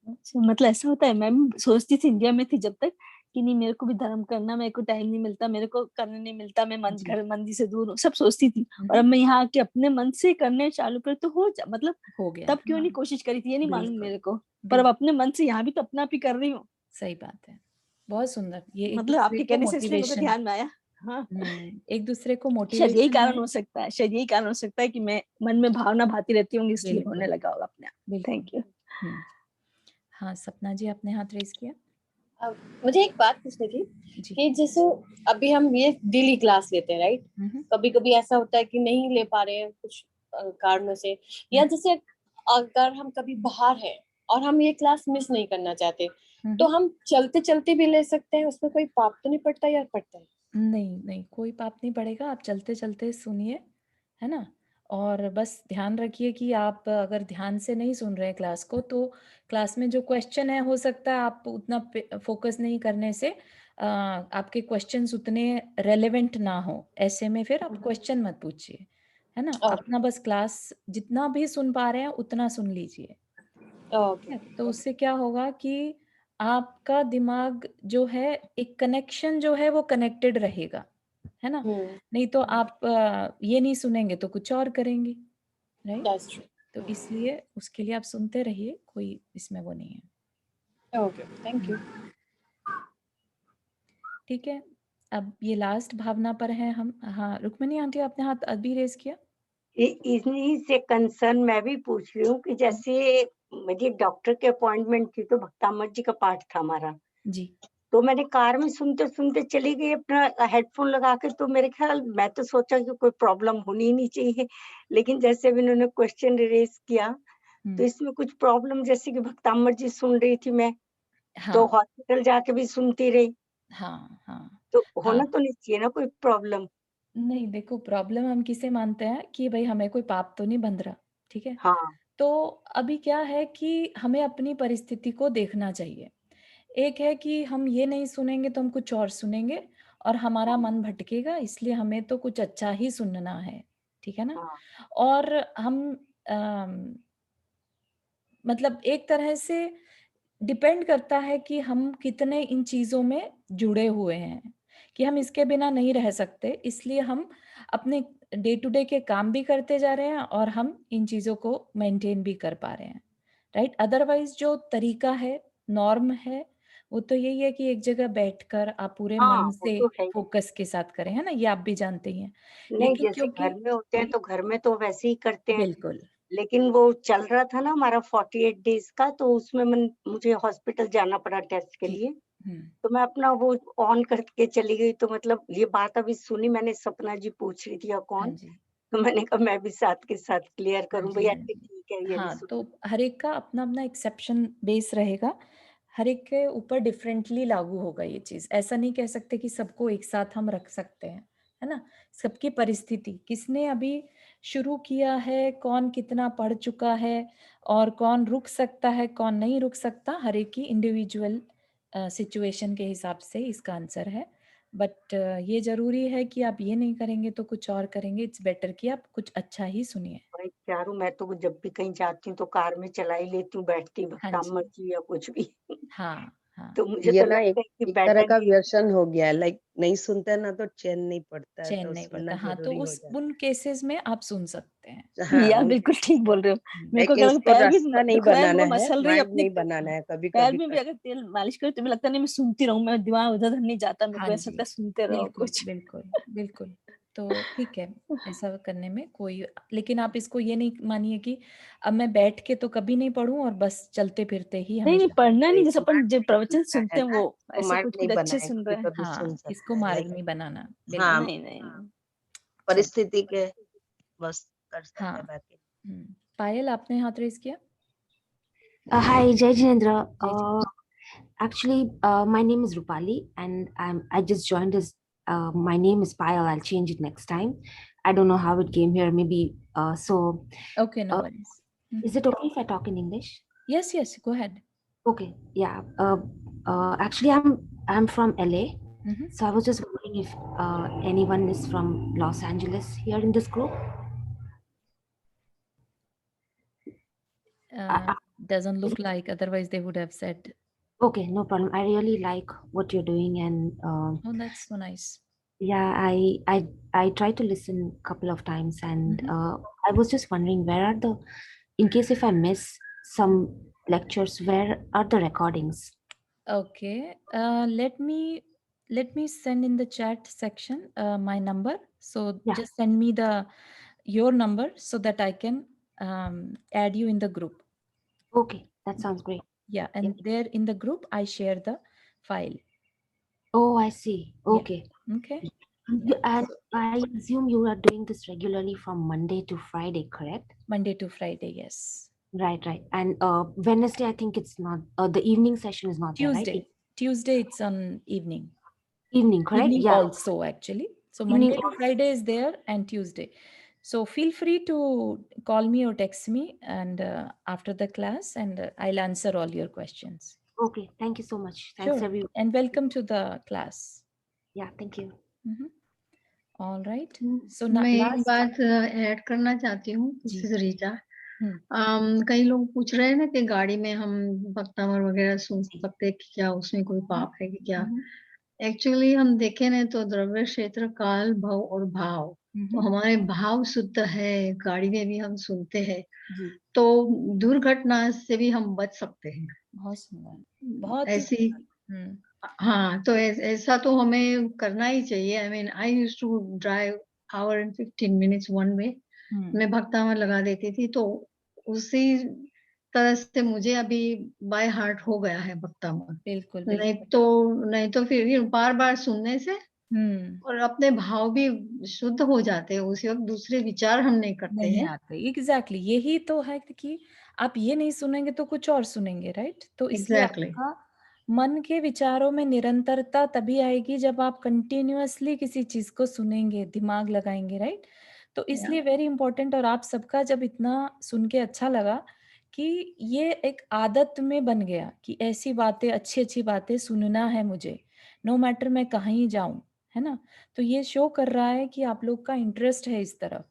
अच्छा, मतलब ऐसा होता है। मैं भी सोचती थी इंडिया में थी जब तक कि नहीं मेरे को भी धर्म करना, मेरे को टाइम नहीं मिलता, मेरे को करने नहीं मिलता, मैं जी। घर मंदिर से दूर हूँ, सब सोचती थी। और अब मैं यहाँ आके अपने मन से करने चालू कर तो मतलब हो गया। तब क्यों नहीं कोशिश करी थी ये नहीं मालूम बिल्कुल, मेरे को, पर अब अपने मन से यहाँ भी तो अपना आप ही कर रही हूँ। सही बात है। बहुत सुंदर, ये एक मतलब दूसरे आपके को कहने से इसलिए मेरे को मोटिवेशन, ध्यान में आया। हाँ एक दूसरे को शायद यही मोटिवेशन कारण है। हो सकता है, शायद यही कारण हो सकता है कि मैं मन में भावना भाती रहती होंगी, इसलिए होने बिल्कुल लगा होगा अपने आप। बिल्कुल। Thank you. हाँ, सपना जी आपने हाथ रेज किया। मुझे एक बात पूछनी थी जी। कि जैसे अभी हम ये डेली क्लास लेते हैं, राइट? कभी कभी ऐसा होता है कि नहीं ले पा रहे हैं कुछ कारणों से, या जैसे अगर हम कभी बाहर हैं और हम ये क्लास मिस नहीं करना चाहते, तो हम चलते चलते भी ले सकते हैं, उसमें कोई पाप तो नहीं पड़ता या पड़ता है? नहीं नहीं, कोई पाप नहीं पड़ेगा। आप चलते चलते सुनिए, है ना। और बस ध्यान रखिए कि आप अगर ध्यान से नहीं सुन रहे हैं क्लास को, तो क्लास में जो क्वेश्चन है, हो सकता है आप उतना फोकस नहीं करने से आपके क्वेश्चंस उतने रेलेवेंट ना हो। ऐसे में फिर आप क्वेश्चन मत पूछिए, है ना। अपना बस क्लास जितना भी सुन पा रहे हैं उतना सुन लीजिए। तो उससे क्या होगा कि आपका दिमाग जो है, एक कनेक्शन जो है वो कनेक्टेड रहेगा, है ना। नहीं तो आप ये नहीं सुनेंगे तो कुछ और करेंगे, राइट। तो इसलिए उसके लिए आप सुनते रहिए, कोई इसमें वो नहीं है। Okay, thank you. ठीक है, अब ये लास्ट भावना पर है हम। हाँ, रुक्मिणी आंटी आपने हाथ अभी रेज किया। इन्हीं से कंसर्न मैं भी पूछ रही हूँ कि जैसे मेरी डॉक्टर के अपॉइंटमेंट थी, तो भक्तामृत जी का पाठ था हमारा जी। तो मैंने कार में सुनते सुनते चली गई अपना हेडफोन लगा के। तो मेरे ख्याल मैं तो सोचा कि कोई प्रॉब्लम होनी ही नहीं चाहिए, लेकिन जैसे भी उन्होंने क्वेश्चन रेज किया तो इसमें कुछ प्रॉब्लम, जैसे कि भक्तामृत जी सुन रही थी मैं, तो हॉस्पिटल जाके भी सुनती रही। हाँ हाँ, तो होना तो नहीं चाहिए ना कोई प्रॉब्लम। नहीं, देखो प्रॉब्लम हम किसे मानते हैं कि भाई हमें कोई पाप तो नहीं बंध रहा, ठीक है। हाँ तो अभी क्या है कि हमें अपनी परिस्थिति को देखना चाहिए। एक है कि हम ये नहीं सुनेंगे तो हम कुछ और सुनेंगे और हमारा मन भटकेगा, इसलिए हमें तो कुछ अच्छा ही सुनना है, ठीक है ना। और हम मतलब एक तरह से डिपेंड करता है कि हम कितने इन चीज़ों में जुड़े हुए हैं, कि हम इसके बिना नहीं रह सकते, इसलिए हम अपने डे टू डे के काम भी करते जा रहे हैं और हम इन चीज़ों को मेंटेन भी कर पा रहे हैं, राइट। अदरवाइज जो तरीका है, नॉर्म है, वो तो यही है कि एक जगह बैठकर आप पूरे मन वो से तो है ही। फोकस के साथ करें, है ना, ये आप भी जानते ही हैं। नहीं, लेकिन जैसे क्योंकि घर में होते हैं तो घर में तो वैसे ही करते हैं, बिल्कुल लेकिन वो चल रहा था ना हमारा 48 डेज का, तो उसमें मुझे हॉस्पिटल जाना पड़ा टेस्ट के जी। लिए। तो मैं अपना वो ऑन करके चली गई। तो मतलब ये बात अभी सुनी मैंने, सपना जी पूछ रही थी या हाँ कौन, जी, तो मैंने कहा मैं भी साथ के साथ क्लियर हाँ करूं जी, भैया, हाँ जी। ठीक है ये भी हाँ, सुन। तो हर एक का अपना अपना एक्सेप्शन बेस रहेगा, हर एक के ऊपर डिफरेंटली लागू होगा ये चीज़। ऐसा नहीं कह सकते कि सबको एक साथ हम रख सकते हैं, है ना। सबकी परिस्थिति, किसने अभी शुरू किया है, कौन कितना पढ़ चुका है और कौन रुक सकता है, कौन नहीं रुक सकता, हर एक की इंडिविजुअल सिचुएशन के हिसाब से इसका आंसर है। बट ये ज़रूरी है कि आप ये नहीं करेंगे तो कुछ और करेंगे। इट्स बेटर कि आप कुछ अच्छा ही सुनिए। भाई चारू, मैं तो जब भी कहीं जाती हूँ तो कार में चला ही लेती हूँ, बैठती हाँ भक्तामृत जी, जी या कुछ भी। हाँ, हाँ। तो मुझे ये तो ना लगता है कि एक तरह बेटर का ये। व्यसन हो गया है, लाइक नहीं सुनते ना तो चैन नहीं पड़ता है, चैन तो नहीं सुनना पड़ता। हाँ, तो जरूरी हो उस जाता उन केसेस में आप सुन सकते हैं। है। हाँ, या उन बिल्कुल ठीक बोल रहे हो। मेरे को लाइक क्या इसको पैर भी रास्ता नहीं दुख रहा है, बनाना वो है, मसल रही है माइंड अपने नहीं बनाना है, कभी पैर कभी में भी कर। अगर तेल मालिश करे तो भी लगता नहीं मैं सुनती रहूं, मैं दिमाग उधर उधर नहीं जाता, मेरे हाँ को ऐसा जी, लगता है सुनते रहो बिल्कुल, कुछ। बिल्कुल, बिल्कुल। तो ठीक है, ऐसा करने में कोई, लेकिन आप इसको ये नहीं मानिए कि अब मैं बैठ के तो कभी नहीं पढ़ूँ और बस चलते-फिरते ही नहीं नहीं, हमेशा पढ़ूँ। पढ़ना नहीं, वही जैसे अपन मार्क जो नहीं प्रवचन बनाना सुनते है हैं ना, वो इसको ऐसे मार्क कुछ नहीं कुछ अच्छे बनाए, सुन कभी रहे हैं। कभी सुन हाँ, इसको सकता है, मार्ग लाइक नहीं बनाना, हाँ, बिल्कुल। नहीं नहीं। चलिए, परिस्थिति के बस कर सकते हैं हाँ। बाकी। पायल आपने हाथ रेज़ किया? Hi, Jai Jinendra. जय जी। Actually, my name is Rupali, and I just joined as. My name is Payal. I'll change it next time. I don't know how it came here. Maybe so. Okay, no worries. Is it okay if I talk in English? Yes, yes, go ahead. Okay. Yeah. Actually, I'm from LA. So I was just wondering if anyone is from Los Angeles here in this group. Doesn't look like, otherwise they would have said. Okay, no problem. I really like what you're doing, and Oh, that's so nice. yeah, I tried to listen a couple of times, and I was just wondering where are the, in case if I miss some lectures, where are the recordings? Okay, let me let me send in the chat section my number. So Yeah. just send me your number so that I can add you in the group. Okay, that sounds great. Yeah, and there in the group I share the file. Oh, I see. Okay. Okay. And I assume you are doing this regularly from Monday to Friday, correct? Monday to Friday, yes. Right. And Wednesday, I think it's not. The evening session is not there, right? Tuesday it's on evening. Evening, correct? Evening Yeah. also, actually. So Monday to Friday is there, and Tuesday. So feel free to call me or text me, and after the class, and I'll answer all your questions. Okay. Thank you so much. Thanks, everyone. And welcome to the class. Yeah. Thank you. All right. So मैं एक बात add करना चाहती हूँ, this is Rita. कई लोग पूछ रहे हैं ना कि गाड़ी में हम भक्तामर वगैरह सुन सकते हैं कि क्या उसमें कोई पाप है कि क्या। एक्चुअली हम देखें ना तो द्रव्य क्षेत्र, काल, भव और भाव, तो हमारे भाव शुद्ध है, गाड़ी में भी हम सुनते हैं, तो दुर्घटना से भी हम बच सकते हैं। बहुत सुंदर, बहुत ऐसी। हाँ, तो ऐसा तो हमें करना ही चाहिए। I mean I used to drive hour and 15 minutes one way. मैं भक्तामर लगा देती थी, तो उसी तरह से मुझे अभी बाय हार्ट हो गया है भक्तामर। बिल्कुल। नहीं तो फिर बार सुनने से और अपने भाव भी शुद्ध हो जाते हैं, उसी वक्त दूसरे विचार हम नहीं करते हैं। एग्जैक्टली, यही तो है कि आप ये नहीं सुनेंगे तो कुछ और सुनेंगे, राइट? तो इसलिए आपका मन के विचारों में निरंतरता तभी आएगी जब आप कंटिन्यूअसली किसी चीज को सुनेंगे, दिमाग लगाएंगे, राइट? तो इसलिए वेरी इंपॉर्टेंट। और आप सबका जब इतना सुन के अच्छा लगा कि ये एक आदत में बन गया कि ऐसी बातें, अच्छी अच्छी बातें सुनना है मुझे, नो मैटर मैं कहीं जाऊं, है ना? तो ये शो कर रहा है कि आप लोग का इंटरेस्ट है इस तरफ,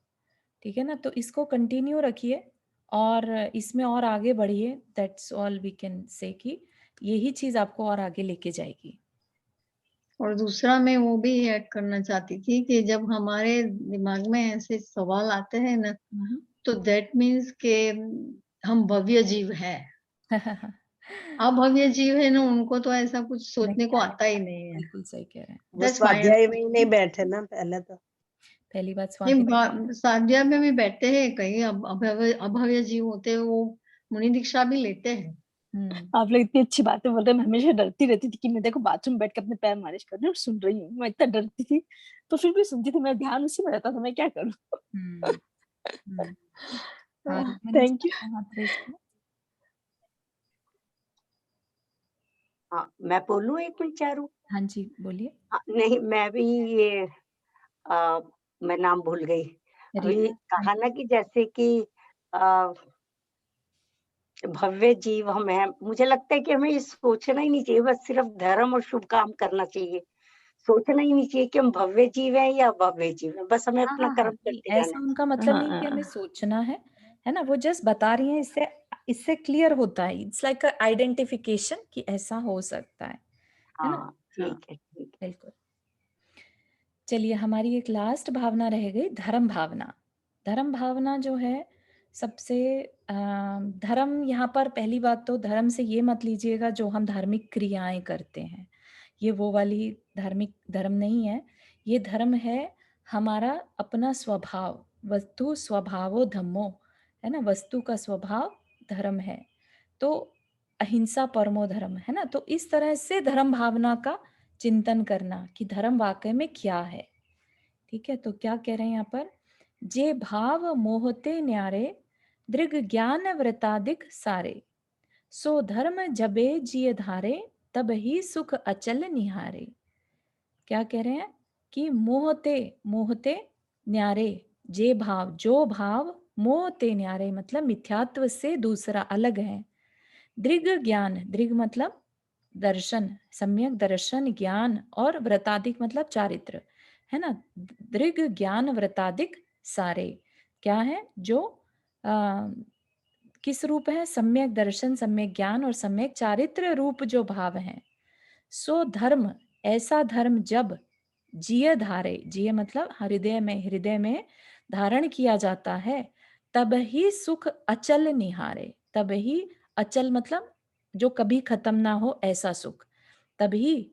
ठीक है ना? तो इसको कंटिन्यू रखिए और इसमें और आगे बढ़िए। That's all we can say कि यही चीज आपको और आगे लेके जाएगी। और दूसरा मैं वो भी ऐड करना चाहती थी कि जब हमारे दिमाग में ऐसे सवाल आते हैं ना, तो दैट मीन्स के हम भव्य जीव है। अभव्य जीव है ना, उनको तो ऐसा कुछ सोचने को आता ही नहीं है। बिल्कुल सही कह रहे हैं। वो स्वाध्याय में ही नहीं बैठे ना, पहली बात स्वाध्याय में भी बैठते हैं, कहीं अभव्य जीव होते हैं, वो मुनि दीक्षा भी लेते हैं। आप लोग इतनी अच्छी बातें बोल रहे हैं, मैं हमेशा डरती रहती थी कि मैं देखो बाथरूम बैठ के अपने पैर मालिश कर रही हूँ और सुन रही हूँ। मैं इतना डरती थी, तो फिर भी सुनती थी, मेरा ध्यान उसी में रहता था, मैं क्या करूँ। Thank you. हाँ, मैं बोलूं एक मिनट चारू? हाँ जी, बोलिए। नहीं, मैं भी ये मैं नाम भूल गई। अभी कहा ना कि जैसे कि भव्य जीव हम हैं, मुझे लगता है कि हमें ये सोचना ही नहीं चाहिए, बस सिर्फ धर्म और शुभ काम करना चाहिए। सोचना ही नहीं चाहिए कि हम भव्य जीव हैं या अभव्य जीव हैं, बस हमें अपना कर्म करते जाना है। ऐसा उनका मतलब नहीं कि हमें सोचना है ना? वो जस्ट बता रही हैं, इससे क्लियर होता है। इट्स लाइक अ आइडेंटिफिकेशन कि ऐसा हो सकता है ना? ठीक है। बिल्कुल। चलिए, हमारी एक लास्ट भावना रह गई, धर्म भावना। धर्म भावना जो है सबसे धर्म, यहाँ पर पहली बात तो धर्म से ये मत लीजिएगा जो हम धार्मिक क्रियाएं करते हैं, ये वो वाली धार्मिक धर्म नहीं है। ये धर्म है हमारा अपना स्वभाव, वस्तु स्वभावो धम्मो, है ना? वस्तु का स्वभाव धर्म है। तो अहिंसा परमो धर्म, है ना? तो इस तरह से धर्म भावना का चिंतन करना कि धर्म वाकई में क्या है, ठीक है? तो क्या कह रहे हैं यहाँ पर? जे भाव मोहते न्यारे, दृग ज्ञान व्रतादिक सारे, सो धर्म जबे जिय धारे, तब ही सुख अचल निहारे। क्या कह रहे हैं कि मोहते न्यारे, जे भाव, जो भाव, मोहते न्यारे मतलब मिथ्यात्व से दूसरा अलग है। दृग ज्ञान, दृग मतलब दर्शन, सम्यक दर्शन, ज्ञान, और व्रतादिक मतलब चारित्र, है ना? दृग ज्ञान व्रतादिक सारे क्या है? जो किस रूप है? सम्यक दर्शन, सम्यक ज्ञान और सम्यक चारित्र रूप जो भाव हैं। सो धर्म, ऐसा धर्म जब जिय धारे, जिय मतलब हृदय में धारण किया जाता है, तब ही सुख अचल निहारे। तब ही, अचल मतलब जो कभी खत्म ना हो, ऐसा सुख, तभी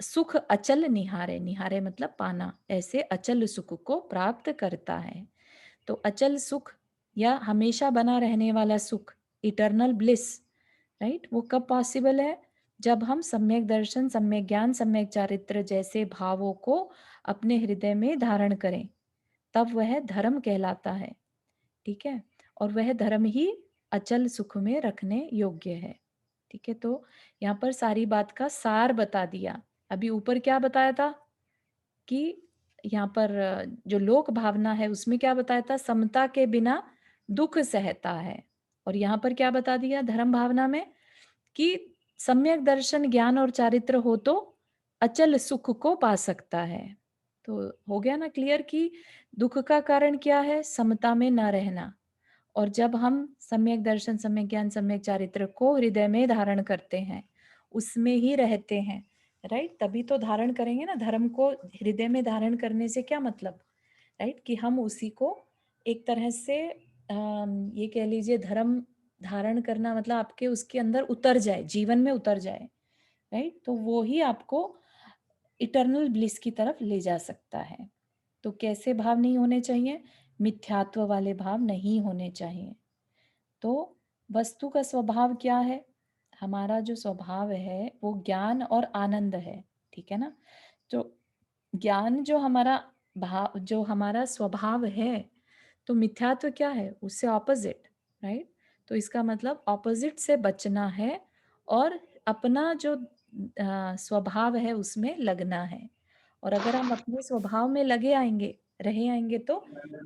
सुख अचल निहारे, निहारे मतलब पाना, ऐसे अचल सुख को प्राप्त करता है। तो अचल सुख या हमेशा बना रहने वाला सुख, इटर्नल ब्लिस, राइट, वो कब पॉसिबल है? जब हम सम्यक दर्शन, सम्यक ज्ञान, सम्यक चारित्र जैसे भावों को अपने हृदय में धारण करें, तब वह धर्म कहलाता है। ठीक है, और वह धर्म ही अचल सुख में रखने योग्य है। ठीक है, तो यहाँ पर सारी बात का सार बता दिया। अभी ऊपर क्या बताया था कि यहाँ पर जो लोक भावना है उसमें क्या बताया था, समता के बिना दुख सहता है। और यहाँ पर क्या बता दिया धर्म भावना में, कि सम्यक दर्शन, ज्ञान और चारित्र हो तो अचल सुख को पा सकता है। तो हो गया ना क्लियर कि दुख का कारण क्या है, समता में न रहना। और जब हम सम्यक दर्शन, सम्यक ज्ञान, सम्यक चारित्र को हृदय में धारण करते हैं, उसमें ही रहते हैं, राइट, तभी तो धारण करेंगे ना। धर्म को हृदय में धारण करने से क्या मतलब, राइट, कि हम उसी को एक तरह से ये कह लीजिए, धर्म धारण करना मतलब आपके उसके अंदर उतर जाए, जीवन में उतर जाए, राइट, तो वो ही आपको इटर्नल ब्लिस की तरफ ले जा सकता है। तो कैसे भाव नहीं होने चाहिए, मिथ्यात्व वाले भाव नहीं होने चाहिए। तो वस्तु का स्वभाव क्या है, हमारा जो स्वभाव है वो ज्ञान और आनंद है। ठीक है ना, तो ज्ञान जो हमारा भाव, जो हमारा स्वभाव है, तो मिथ्यात्व क्या है, उससे ऑपोजिट, राइट। तो इसका मतलब ऑपोजिट से बचना है और अपना जो स्वभाव है उसमें लगना है। और अगर हम अपने स्वभाव में लगे आएंगे, रहे आएंगे, तो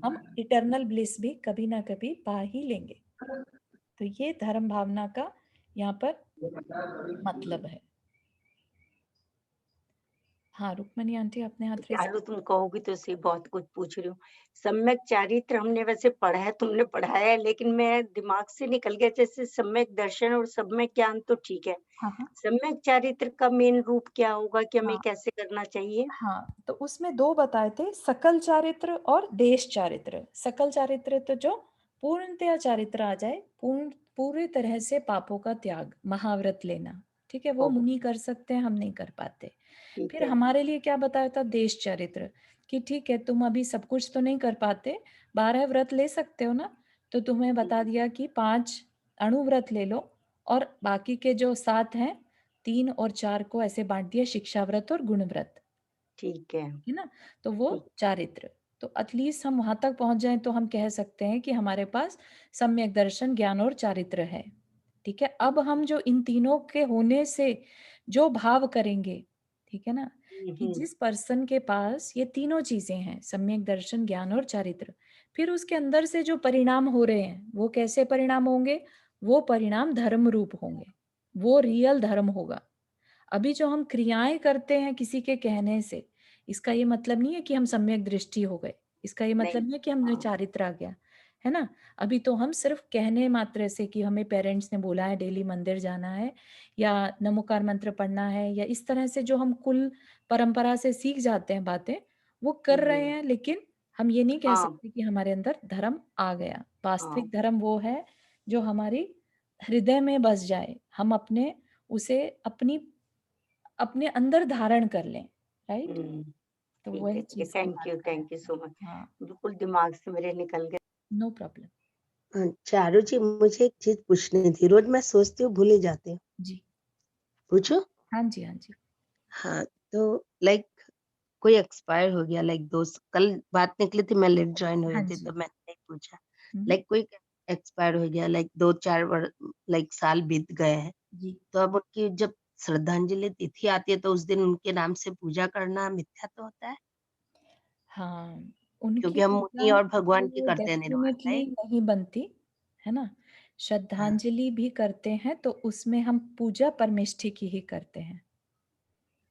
हम इटर्नल ब्लिस भी कभी ना कभी पा ही लेंगे। तो ये धर्म भावना का यहाँ पर मतलब है। हाँ रुक्मणी आंटी, अपने हाथ रेस। चारू तुम कहोगी तो सही, बहुत कुछ पूछ रही हूँ। सम्यक चारित्र हमने वैसे पढ़ा है, तुमने पढ़ाया है, लेकिन मैं दिमाग से निकल गया। जैसे सम्यक दर्शन और सम्यक ज्ञान तो ठीक है, हाँ सम्यक चारित्र का मेन रूप क्या होगा कि हमें हाँ कैसे करना चाहिए? हाँ, तो उसमें दो बताए थे, सकल चारित्र और देश चारित्र। सकल चारित्र तो जो पूर्णतया चारित्र आ जाए, पूरी तरह से पापों का त्याग, महाव्रत लेना। ठीक है, वो ओह, मुनि कर सकते हैं, हम नहीं कर पाते। ठीक फिर है। हमारे लिए क्या बताया था, देश चरित्र, कि ठीक है तुम अभी सब कुछ तो नहीं कर पाते, 12 व्रत ले सकते हो ना, तो तुम्हें बता दिया कि 5 अणुव्रत ले लो, और बाकी के जो 7 हैं, 3 और 4 को ऐसे बांट दिया, शिक्षा व्रत और गुण व्रत। ठीक है। है ना, तो वो ठीक। चारित्र। तो एटलीस्ट हम वहां तक पहुंच जाएं तो हम कह सकते हैं कि हमारे पास सम्यक दर्शन, ज्ञान और चारित्र है। ठीक है, अब हम जो इन तीनों के होने से जो भाव करेंगे, ठीक है ना, कि जिस पर्सन के पास ये तीनों चीजें हैं, सम्यक दर्शन, ज्ञान और चारित्र, फिर उसके अंदर से जो परिणाम हो रहे हैं वो कैसे परिणाम होंगे, वो परिणाम धर्म रूप होंगे, वो रियल धर्म होगा। अभी जो हम क्रियाएं करते हैं किसी के कहने से, इसका ये मतलब नहीं है कि हम सम्यक दृष्टि हो गए, इसका ये मतलब नहीं। नहीं है कि हमने चारित्र आ गया, है ना। अभी तो हम सिर्फ कहने मात्र से कि हमें पेरेंट्स ने बोला है डेली मंदिर जाना है, या नमोकार मंत्र पढ़ना है, या इस तरह से जो हम कुल परंपरा से सीख जाते हैं बातें, वो कर रहे हैं, लेकिन हम ये नहीं कह हाँ सकते कि हमारे अंदर धर्म आ गया। हाँ। वास्तविक धर्म वो है जो हमारी हृदय में बस जाए, हम अपने उसे अपने अंदर धारण कर लें, राइट। तो ठीक वही है, ठीक है। चीज की बात थैंक कर यू रहे सो हैं। मच। हाँ, बिल्कुल दिमाग से मेरे निकल गए। No problem. चारू जी, मुझे एक चीज पूछनी थी। रोज मैं सोचती हूँ, भूल ही जाती हूँ। जी पूछो। हाँ जी, हाँ जी। हाँ, तो लाइक कोई एक्सपायर हो गया, लाइक दोस्त, कल बात निकली थी, मैं लेट ज्वाइन हुई हाँ थी, जी। तो मैंने नहीं पूछा। हम्म, लाइक कोई एक्सपायर हो गया, लाइक 2-4 लाइक साल बीत गए हैं, जी तो अब उनकी जब श्रद्धांजलि तिथि आती है, तो उस दिन उनके नाम से पूजा करना मिथ्या तो होता है? हाँ, उनकी क्योंकि हम मुनि पूजा और भगवान की तो करते हैं निर्वाण, डेफिनेटली राइट? नहीं बनती, है ना। हाँ, श्रद्धांजलि भी करते हैं तो उसमें हम पूजा परमेष्ठी की ही करते हैं।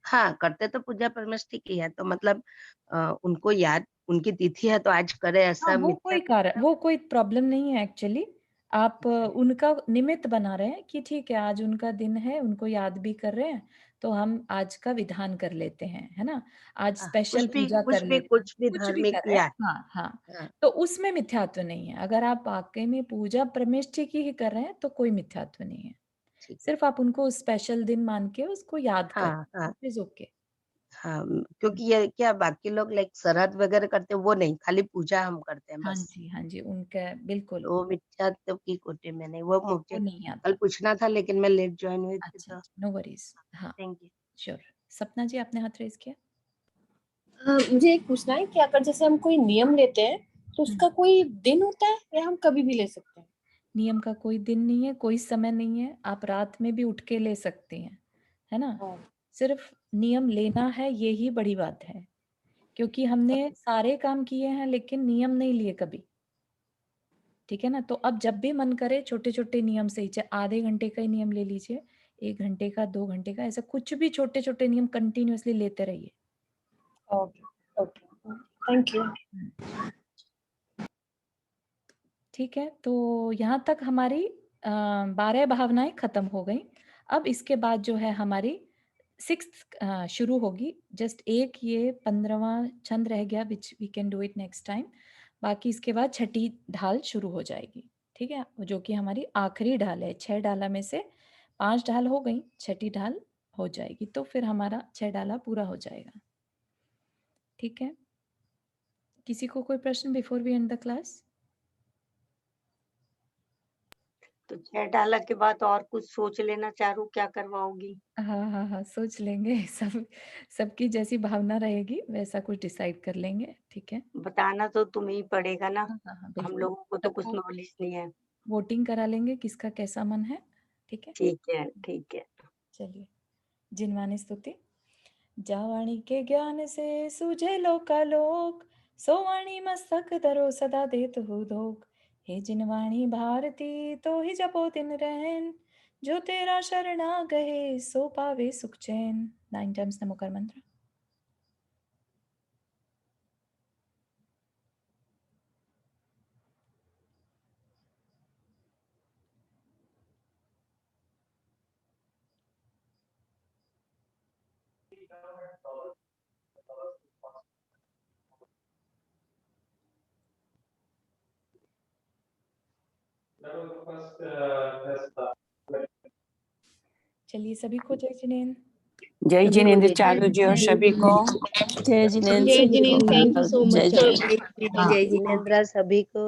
हाँ, करते तो पूजा परमेष्ठी की है, तो मतलब उनको याद, उनकी तिथि है तो आज करें, हाँ, ऐसा वो मिथ्या कोई तो कारण, होता वो कोई प्रॉब्लम नहीं है एक्चुअली। आप है? उनका निमित्त बना रहे हैं कि ठीक है आज उनका दिन है, उनको याद भी कर रहे हैं, तो हम आज का विधान कर लेते हैं, है ना, आज हाँ, स्पेशल पूजा कर लेते हैं, कुछ भी कुछ भी धार्मिक कर रहे हैं। या हाँ हाँ, हाँ, तो उसमें मिथ्यात्व नहीं है। अगर आप वाकई में पूजा परमेष्ठी की ही कर रहे हैं तो कोई मिथ्यात्व नहीं है। ठीक है। सिर्फ आप उनको स्पेशल दिन मान के उसको याद करें, हाँ, हाँ, इट इज ओके। हाँ, क्योंकि ये क्या बाकी लोग लाइक श्राद्ध वगैरह करते हैं वो नहीं, खाली पूजा हम करते हैं हाँ बस। जी, हाँ जी, उनका बिल्कुल वो मिच्छा तो की कोटि में नहीं, वो वो मुझे नहीं कल आता। पूछना था लेकिन मैं लेट ज्वाइन हुई थी अच्छा, तो नो वरीज़। हाँ, थैंक यू। श्योर। सपना जी आपने हाथ रेज़ किया? मुझे एक पूछना है कि अगर जैसे हम कोई नियम लेते हैं तो उसका कोई दिन होता है या हम कभी भी ले सकते हैं? नियम का कोई दिन नहीं है, कोई समय नहीं है, आप रात में भी उठ के ले सकती हैं, है ना? सिर्फ नियम लेना है, ये ही बड़ी बात है, क्योंकि हमने सारे काम किए हैं लेकिन नियम नहीं लिए कभी, ठीक है ना? तो अब जब भी मन करे छोटे-छोटे नियम से ही, चाहे आधे घंटे का ही नियम ले लीजिए, 1 घंटे का, 2 घंटे का, ऐसा कुछ भी छोटे-छोटे नियम कंटिन्यूअसली लेते रहिए। Okay, okay, thank you. ठीक है, तो यहाँ तक हमारी 12 भावनाएँ खत्म हो गई। अब इसके बाद जो है हमारी 6th शुरू होगी। जस्ट एक ये 15वां छंद रह गया which we can do it next time. बाकी इसके बाद छठी ढाल शुरू हो जाएगी, ठीक है? जो कि हमारी आखिरी ढाल है। 6 डाला में से 5 ढाल हो गई, छठी ढाल हो जाएगी, तो फिर हमारा 6 डाला पूरा हो जाएगा। ठीक है? किसी को कोई प्रश्न before we end the class? तो 6 डाला के बाद और कुछ सोच लेना, चारू क्या करवाओगी? हाँ, हाँ, हाँ, सोच लेंगे सबकी जैसी भावना रहेगी वैसा कुछ डिसाइड कर लेंगे, ठीक है? बताना तो तुम्हें ही पड़ेगा ना, हाँ, हाँ, हाँ, हम बिल्कुल। लोगों को तो कुछ सबको नॉलेज नहीं है। वोटिंग करा लेंगे किसका कैसा मन है, ठीक है? ठीक है, ठीक है। चलिए, जिनवानी स्तुति। जावाणी के ज्ञान से सूझे लोकालोक, सोवाणी मस्तक धरो सदा देत हो धोख। हे जिनवाणी भारती तो ही जपो दिन रहन, जो तेरा शरणा गए सो पावे सुख चैन। 9 टाइम्स नमोकार मंत्र। चलिए सभी को जय जिनेन्द्र। जय सभी को जिनेन्द्र जय चारू जी और सभी को। जय जिनेन्द्र जय सभी जिनेन्द्र, को। Thank you so much. जय जिनेन्द्र सभी को।